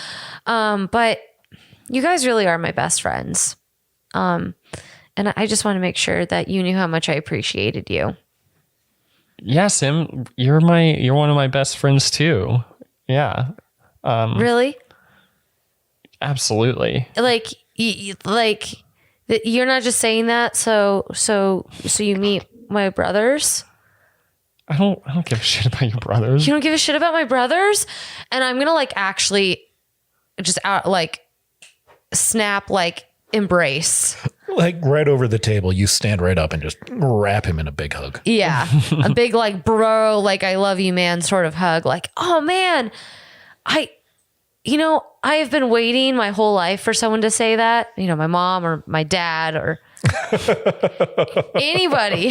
But you guys really are my best friends. And I just want to make sure that you knew how much I appreciated you. Yeah, Sim, you're one of my best friends too. Yeah. Really? Absolutely. Like, you're not just saying that so you meet my brothers? I don't give a shit about your brothers. You don't give a shit about my brothers? And I'm gonna like actually just out like snap, like embrace. Like right over the table, you stand right up and just wrap him in a big hug. Yeah. A big like bro, like I love you, man sort of hug. Like, oh man, I have been waiting my whole life for someone to say that. My mom or my dad or anybody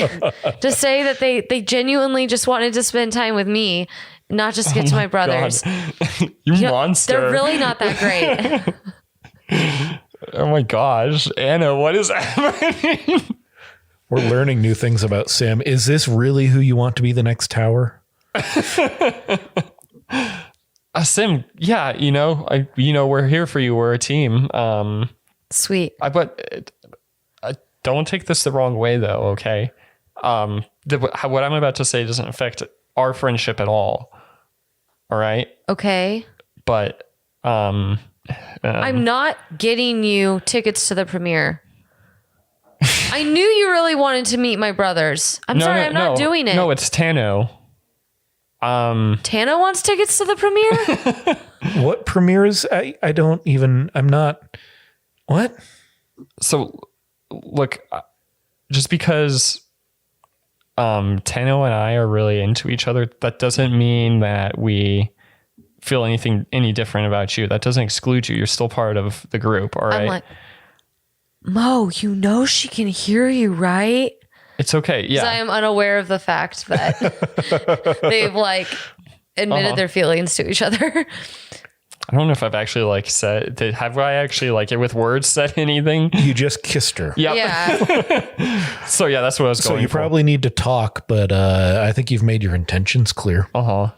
to say that they genuinely just wanted to spend time with me, not just get to my brothers. You monster. They're really not that great. Oh my gosh. Anna, what is happening? We're learning new things about Sim. Is this really who you want to be the next tower? Sim, yeah, we're here for you. We're a team. Sweet. But don't take this the wrong way, though. Okay. What I'm about to say doesn't affect our friendship at all. All right. Okay. But I'm not getting you tickets to the premiere. I knew you really wanted to meet my brothers. I'm not doing it. No, it's Tano. Tano wants tickets to the premiere? What premieres? I'm not. What? So, look, just because Tano and I are really into each other, that doesn't mean that we feel any different about you. That doesn't exclude you. You're still part of the group, all right? I'm like, Mo, she can hear you, right? It's okay. Yeah. I am unaware of the fact that they've like admitted their feelings to each other. I don't know if I've actually have I actually with words said anything? You just kissed her. Yep. Yeah. So yeah, that's what I was going for. So you probably need to talk, but I think you've made your intentions clear. I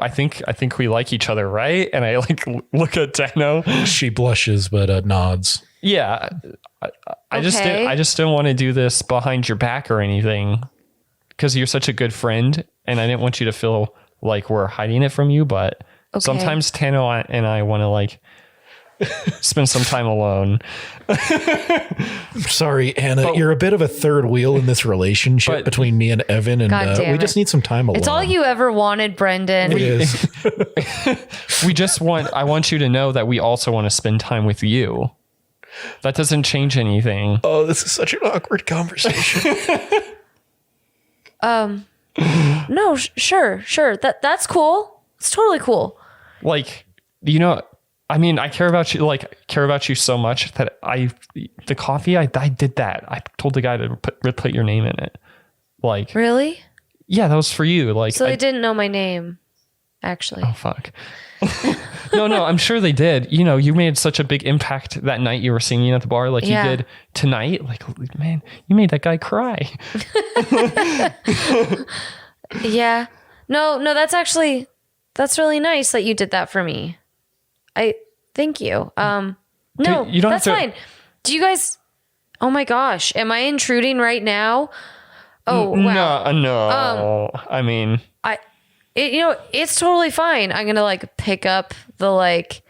think we like each other, right? And I look at Tano. She blushes, but nods. Yeah. I just didn't want to do this behind your back or anything because you're such a good friend and I didn't want you to feel like we're hiding it from you. But sometimes Tano and I want to spend some time alone. I'm sorry, Anna. You're a bit of a third wheel in this relationship between me and Evan, and we just need some time alone. It's all you ever wanted, Brendan. It is. I want you to know that we also want to spend time with you. That doesn't change anything. Oh, this is such an awkward conversation. No, sure. That's cool. It's totally cool. I care about you so much that the coffee, I did that. I told the guy to put your name in it. Really? Yeah, that was for you. So they didn't know my name, actually. Oh, fuck. No, I'm sure they did. You made such a big impact that night you were singing at the bar you did tonight. Man, you made that guy cry. Yeah. No, that's really nice that you did that for me. Thank you. No, you don't that's fine. Do you guys, oh my gosh, am I intruding right now? Oh, wow. No. It's totally fine. I'm going to pick up the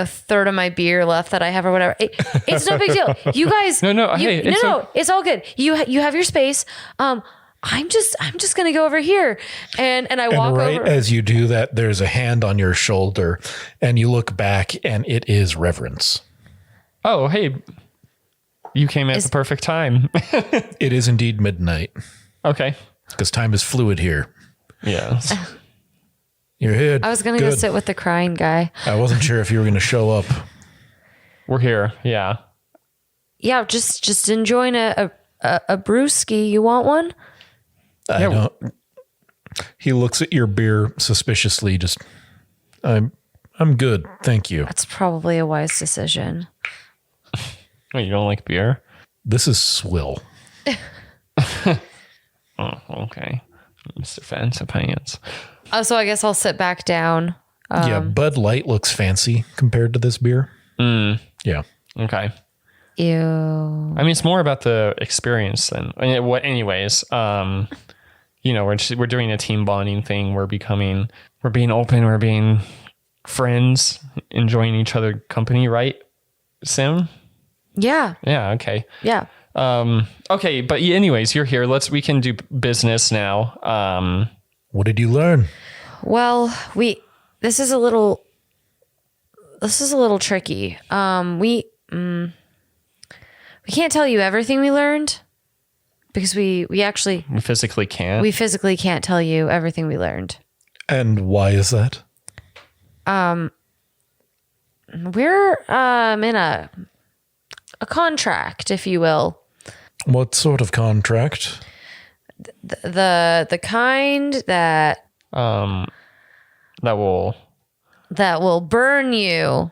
third of my beer left that I have or whatever. It's no big deal. You guys, it's all good. You have your space. I'm just going to go over here and I walk over. Right as you do that, there's a hand on your shoulder and you look back and it is Reverence. Oh, hey, you came at the perfect time. It is indeed midnight. Okay. Because time is fluid here. Yes. You're here. I was going to go sit with the crying guy. I wasn't sure if you were going to show up. We're here. Yeah. Yeah. Just enjoying a brewski. You want one? I don't. He looks at your beer suspiciously. I'm good. Thank you. That's probably a wise decision. Oh, you don't like beer? This is swill. Oh, okay. Mr. Fancy Pants. Oh, so I guess I'll sit back down. Yeah, Bud Light looks fancy compared to this beer. Yeah. Okay. Ew. It's more about the experience than anyways. We're doing a team bonding thing. We're being open. We're being friends, enjoying each other company, right, Sim? Yeah. Yeah. Okay. Yeah. Okay. But anyways, you're here. We can do business now. What did you learn? Well, this is a little tricky. We can't tell you everything we learned because we physically can't. We physically can't tell you everything we learned. And why is that? We're in a contract, if you will. What sort of contract? The kind that will burn you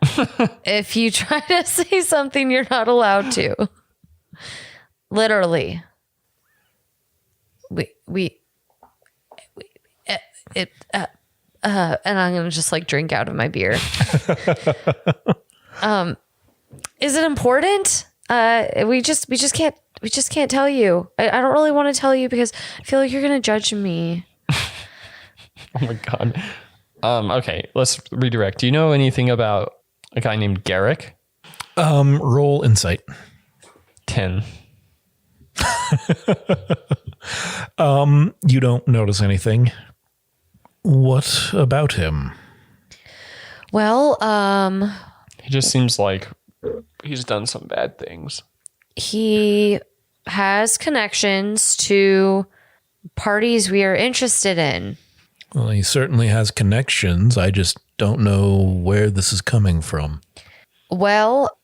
if you try to say something you're not allowed to. Literally. and I'm gonna just like drink out of my beer. Is it important? We just can't tell you. I don't really want to tell you because I feel like you're gonna judge me. Oh my god. Okay, let's redirect. Do you know anything about a guy named Garrick? Roll insight. 10. You don't notice anything. What about him? Well, he just seems like he's done some bad things. He has connections to parties we are interested in. Well, he certainly has connections. I just don't know where this is coming from. Well,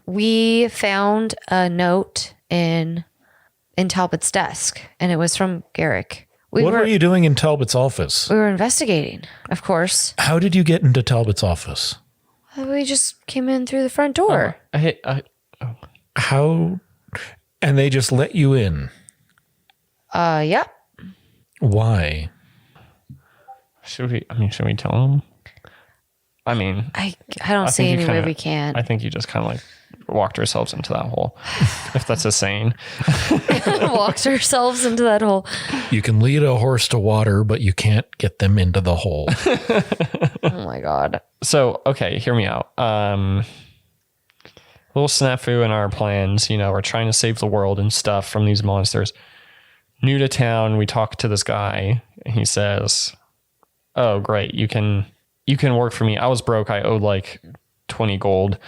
we found a note in Talbot's desk, and it was from Garrick. What were you doing in Talbot's office? We were investigating, of course. How did you get into Talbot's office? We just came in through the front door. How? And they just let you in? Yeah. Why? Should we tell him? I don't see any way we can. I think you just kind of like walked ourselves into that hole, if that's a saying. Walked ourselves into that hole. You can lead a horse to water, but you can't get them into the hole. Oh my God. So, okay, hear me out. Little snafu in our plans. We're trying to save the world and stuff from these monsters. New to town, we talk to this guy. And he says, "Oh, great, you can work for me. I was broke. I owed like 20 gold."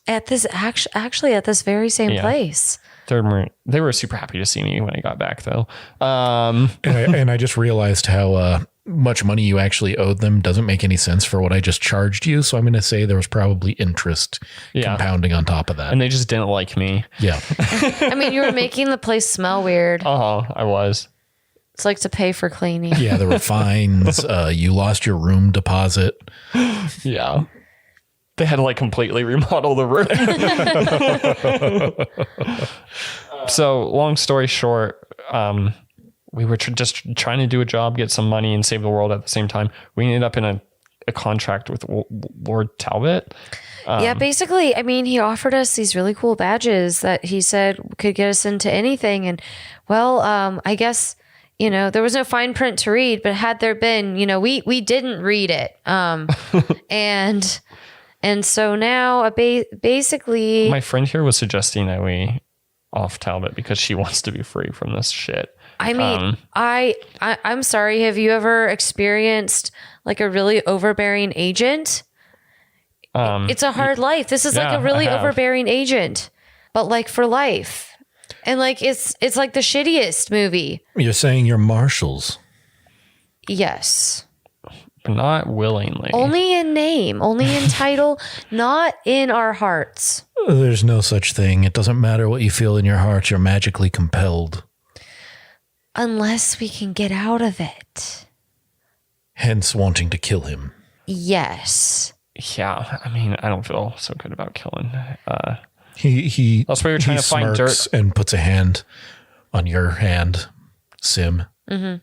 At this actually at this very same place. They were super happy to see me when I got back, though. And I just realized how much money you actually owed them doesn't make any sense for what I just charged you. So I'm going to say there was probably interest compounding on top of that. And they just didn't like me. Yeah. You were making the place smell weird. I was. It's like to pay for cleaning. Yeah, there were fines. You lost your room deposit. Yeah. They had to like completely remodel the room. So long story short, we were just trying to do a job, get some money and save the world at the same time. We ended up in a contract with Lord Talbot. Yeah, basically, he offered us these really cool badges that he said could get us into anything. And well, I guess, there was no fine print to read, but had there been, we didn't read it. And so now basically my friend here was suggesting that we off Talbot because she wants to be free from this shit. I'm sorry. Have you ever experienced like a really overbearing agent? It's a hard life. This is like a really overbearing agent, but like for life. And like, it's like the shittiest movie. You're saying you're marshals. Yes. But not willingly. Only in name, only in title, not in our hearts. There's no such thing. It doesn't matter what you feel in your heart. You're magically compelled. Unless we can get out of it. Hence wanting to kill him. Yes. Yeah. I don't feel so good about killing. He that's why you're trying to find dirt. And puts a hand on your hand, Sim. Mm-hmm.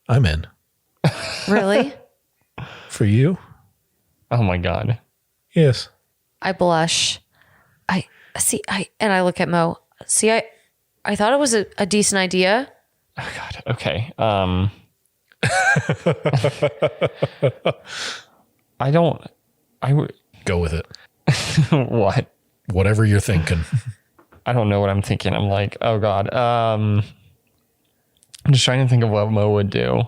I'm in. Really? For you? Oh my God. Yes. I blush. I look at Mo. See, I thought it was a decent idea. Oh God. Okay. I would go with it. What? Whatever you're thinking. I don't know what I'm thinking. I'm like, oh God. I'm just trying to think of what Mo would do.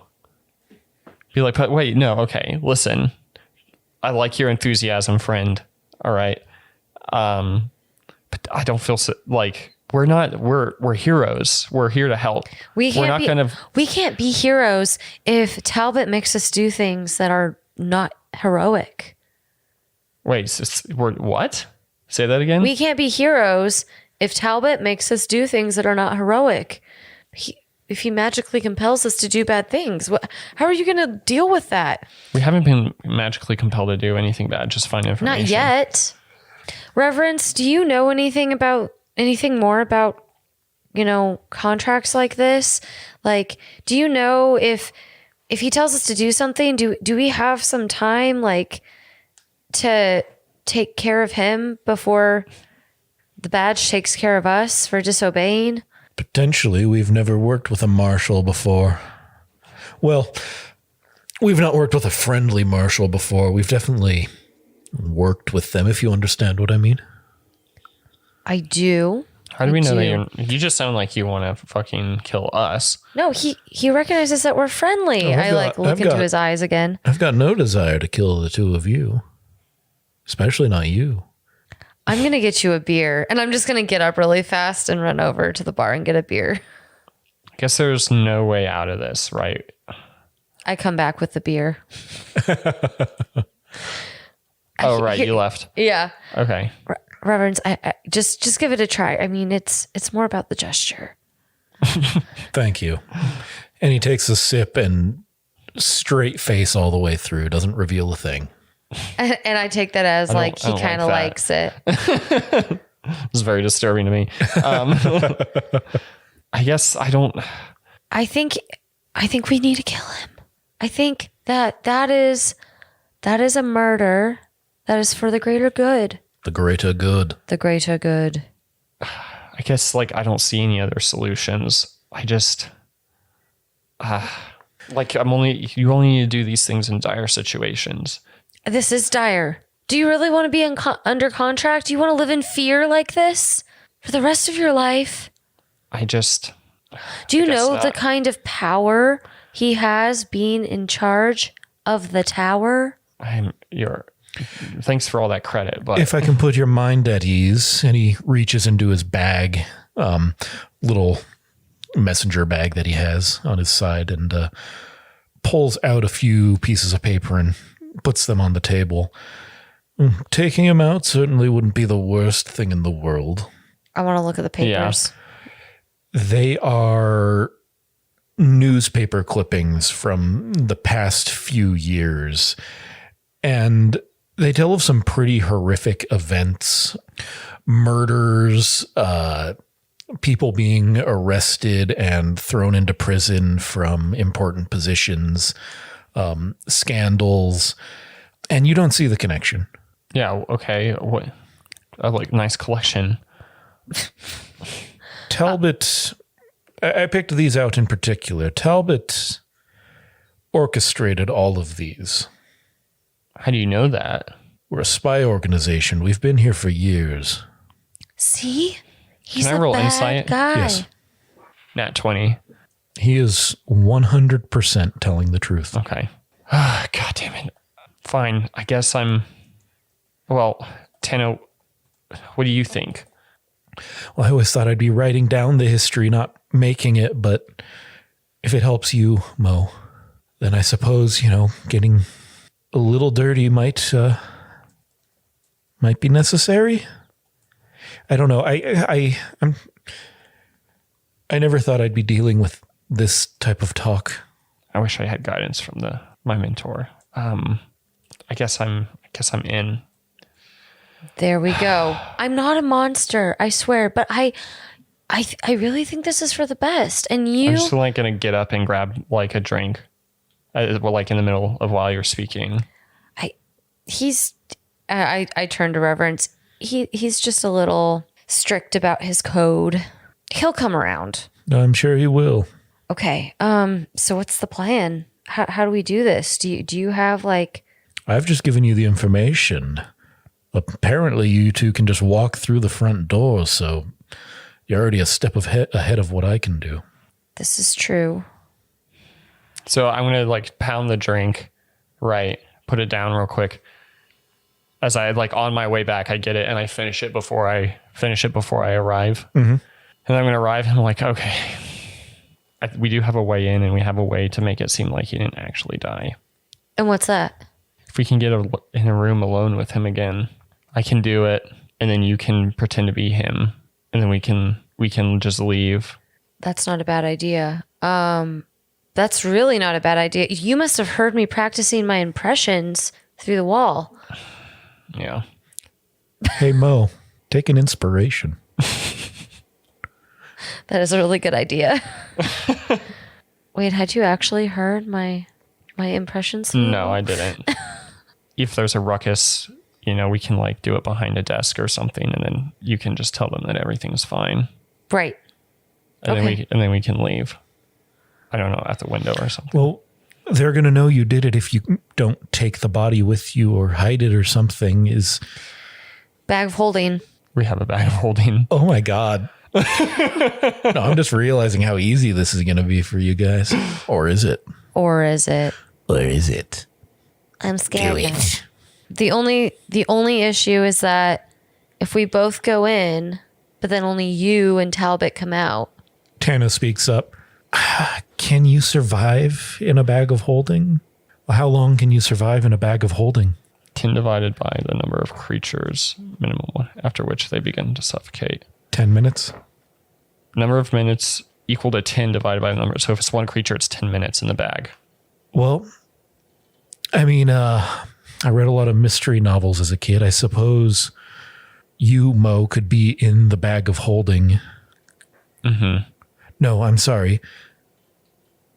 Be like, but wait, no, okay, listen. I like your enthusiasm, friend. All right. But I don't feel like we're heroes. We're here to help. We can't be heroes if Talbot makes us do things that are not heroic. Wait, we're what? Say that again? We can't be heroes if Talbot makes us do things that are not heroic. If he magically compels us to do bad things, how are you going to deal with that? We haven't been magically compelled to do anything bad, just find information. Not yet. Reverence, do you know anything more about, contracts like this? Like, do you know if if he tells us to do something, do we have some time, like, to take care of him before the badge takes care of us for disobeying? Potentially. We've never worked with a marshal before. Well, we've not worked with a friendly marshal before. We've definitely worked with them, if you understand what I mean. I do. How do we know that you just sound like you want to fucking kill us? No, he recognizes that we're friendly. Look into his eyes again. I've got no desire to kill the two of you. Especially not you. I'm going to get you a beer. And I'm just going to get up really fast and run over to the bar and get a beer. I guess there's no way out of this, right? I come back with the beer. Oh, right. You left. Yeah. Okay. Reverence, I just give it a try. I mean, it's more about the gesture. Thank you. And he takes a sip and straight face all the way through. Doesn't reveal a thing. And I take that as like he kind of likes it. It's very disturbing to me. I guess I don't. I think we need to kill him. I think that is a murder that is for the greater good. The greater good. The greater good. I guess like I don't see any other solutions. I just you only need to do these things in dire situations. This is dire. Do you really want to be under contract? Do you want to live in fear like this for the rest of your life? Do you know the kind of power he has being in charge of the tower? Thanks for all that credit, but if I can put your mind at ease, and he reaches into his bag, little messenger bag that he has on his side, and pulls out a few pieces of paper and puts them on the table. Taking him out certainly wouldn't be the worst thing in the world. I want to look at the papers. Yeah. They are newspaper clippings from the past few years, and they tell of some pretty horrific events, murders, people being arrested and thrown into prison from important positions, scandals, and you don't see the connection. Yeah. Okay. What? Nice collection. Talbot, I picked these out in particular. Talbot orchestrated all of these. How do you know that? We're a spy organization. We've been here for years. See? He's Can I roll insight? Guy. Yes. Nat 20. He is 100% telling the truth. Okay. God damn it. Fine. I guess I'm... Well, Tano, what do you think? Well, I always thought I'd be writing down the history, not making it, but if it helps you, Mo, then I suppose, getting a little dirty might be necessary. I don't know. I never thought I'd be dealing with this type of talk. I wish I had guidance from my mentor. I guess I'm in. There we go. I'm not a monster, I swear, but I really think this is for the best. And I'm just gonna get up and grab a drink, in the middle of while you're speaking. I turn to Reverence. He's just a little strict about his code. He'll come around. I'm sure he will. Okay. So what's the plan? How do we do this? Do you have I've just given you the information. Apparently you two can just walk through the front door, so you're already a step ahead of what I can do. This is true. So I'm going to pound the drink, right? Put it down real quick. As I on my way back, I get it and I finish it before I arrive. Mm-hmm. And I'm going to arrive and I'm like, okay, we do have a way in and we have a way to make it seem like he didn't actually die. And what's that? If we can get in a room alone with him again, I can do it. And then you can pretend to be him. And then we can just leave. That's not a bad idea. That's really not a bad idea. You must have heard me practicing my impressions through the wall. Yeah. Hey, Mo, take an inspiration. That is a really good idea. Wait, had you actually heard my my impressions? No, I didn't. If there's a ruckus, we can like do it behind a desk or something, and then you can just tell them that everything's fine. Right. And then we can leave. I don't know, at the window or something. Well, they're going to know you did it if you don't take the body with you or hide it or something. Bag of holding. We have a bag of holding. Oh my God. No, I'm just realizing how easy this is going to be for you guys. Or is it? I'm scared. Do it. The only issue is that if we both go in, but then only you and Talbot come out. Tano speaks up. Can you survive in a bag of holding? How long can you survive in a bag of holding? 10 divided by the number of creatures, minimum, after which they begin to suffocate. 10 minutes? Number of minutes equal to 10 divided by the number. So if it's one creature, it's 10 minutes in the bag. Well, I mean, I read a lot of mystery novels as a kid. I suppose you, Mo, could be in the bag of holding. Mm-hmm. No, I'm sorry.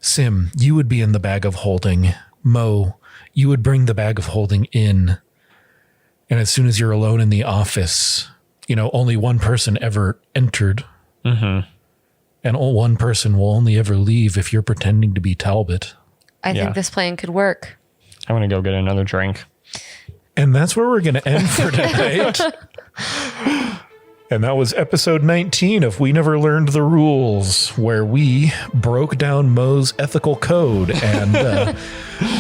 Sim, you would be in the bag of holding. Mo, you would bring the bag of holding in. And as soon as you're alone in the office, only one person ever entered. Mm-hmm. And one person will only ever leave if you're pretending to be Talbot. I think this plan could work. I want to go get another drink. And that's where we're going to end for tonight. And that was episode 19 of We Never Learned the Rules, where we broke down Mo's ethical code and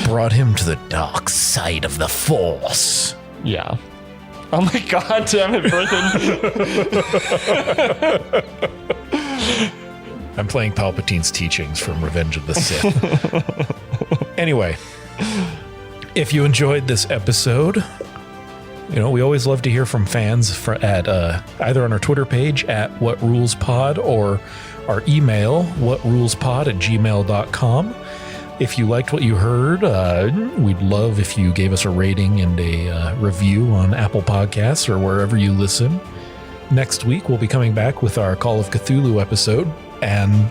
brought him to the dark side of the Force. Yeah. Oh my God, damn it, Brendan. I'm playing Palpatine's teachings from Revenge of the Sith. Anyway, if you enjoyed this episode, we always love to hear from fans at either on our Twitter page at WhatRulesPod or our email, whatrulespod@gmail.com. If you liked what you heard, we'd love if you gave us a rating and a review on Apple Podcasts or wherever you listen. Next week, we'll be coming back with our Call of Cthulhu episode. And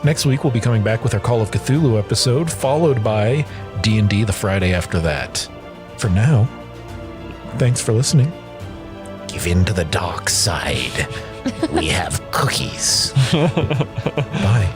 next week, we'll be coming back with our Call of Cthulhu episode, followed by D&D the Friday after that. For now, thanks for listening. Give in to the dark side. We have cookies. Bye.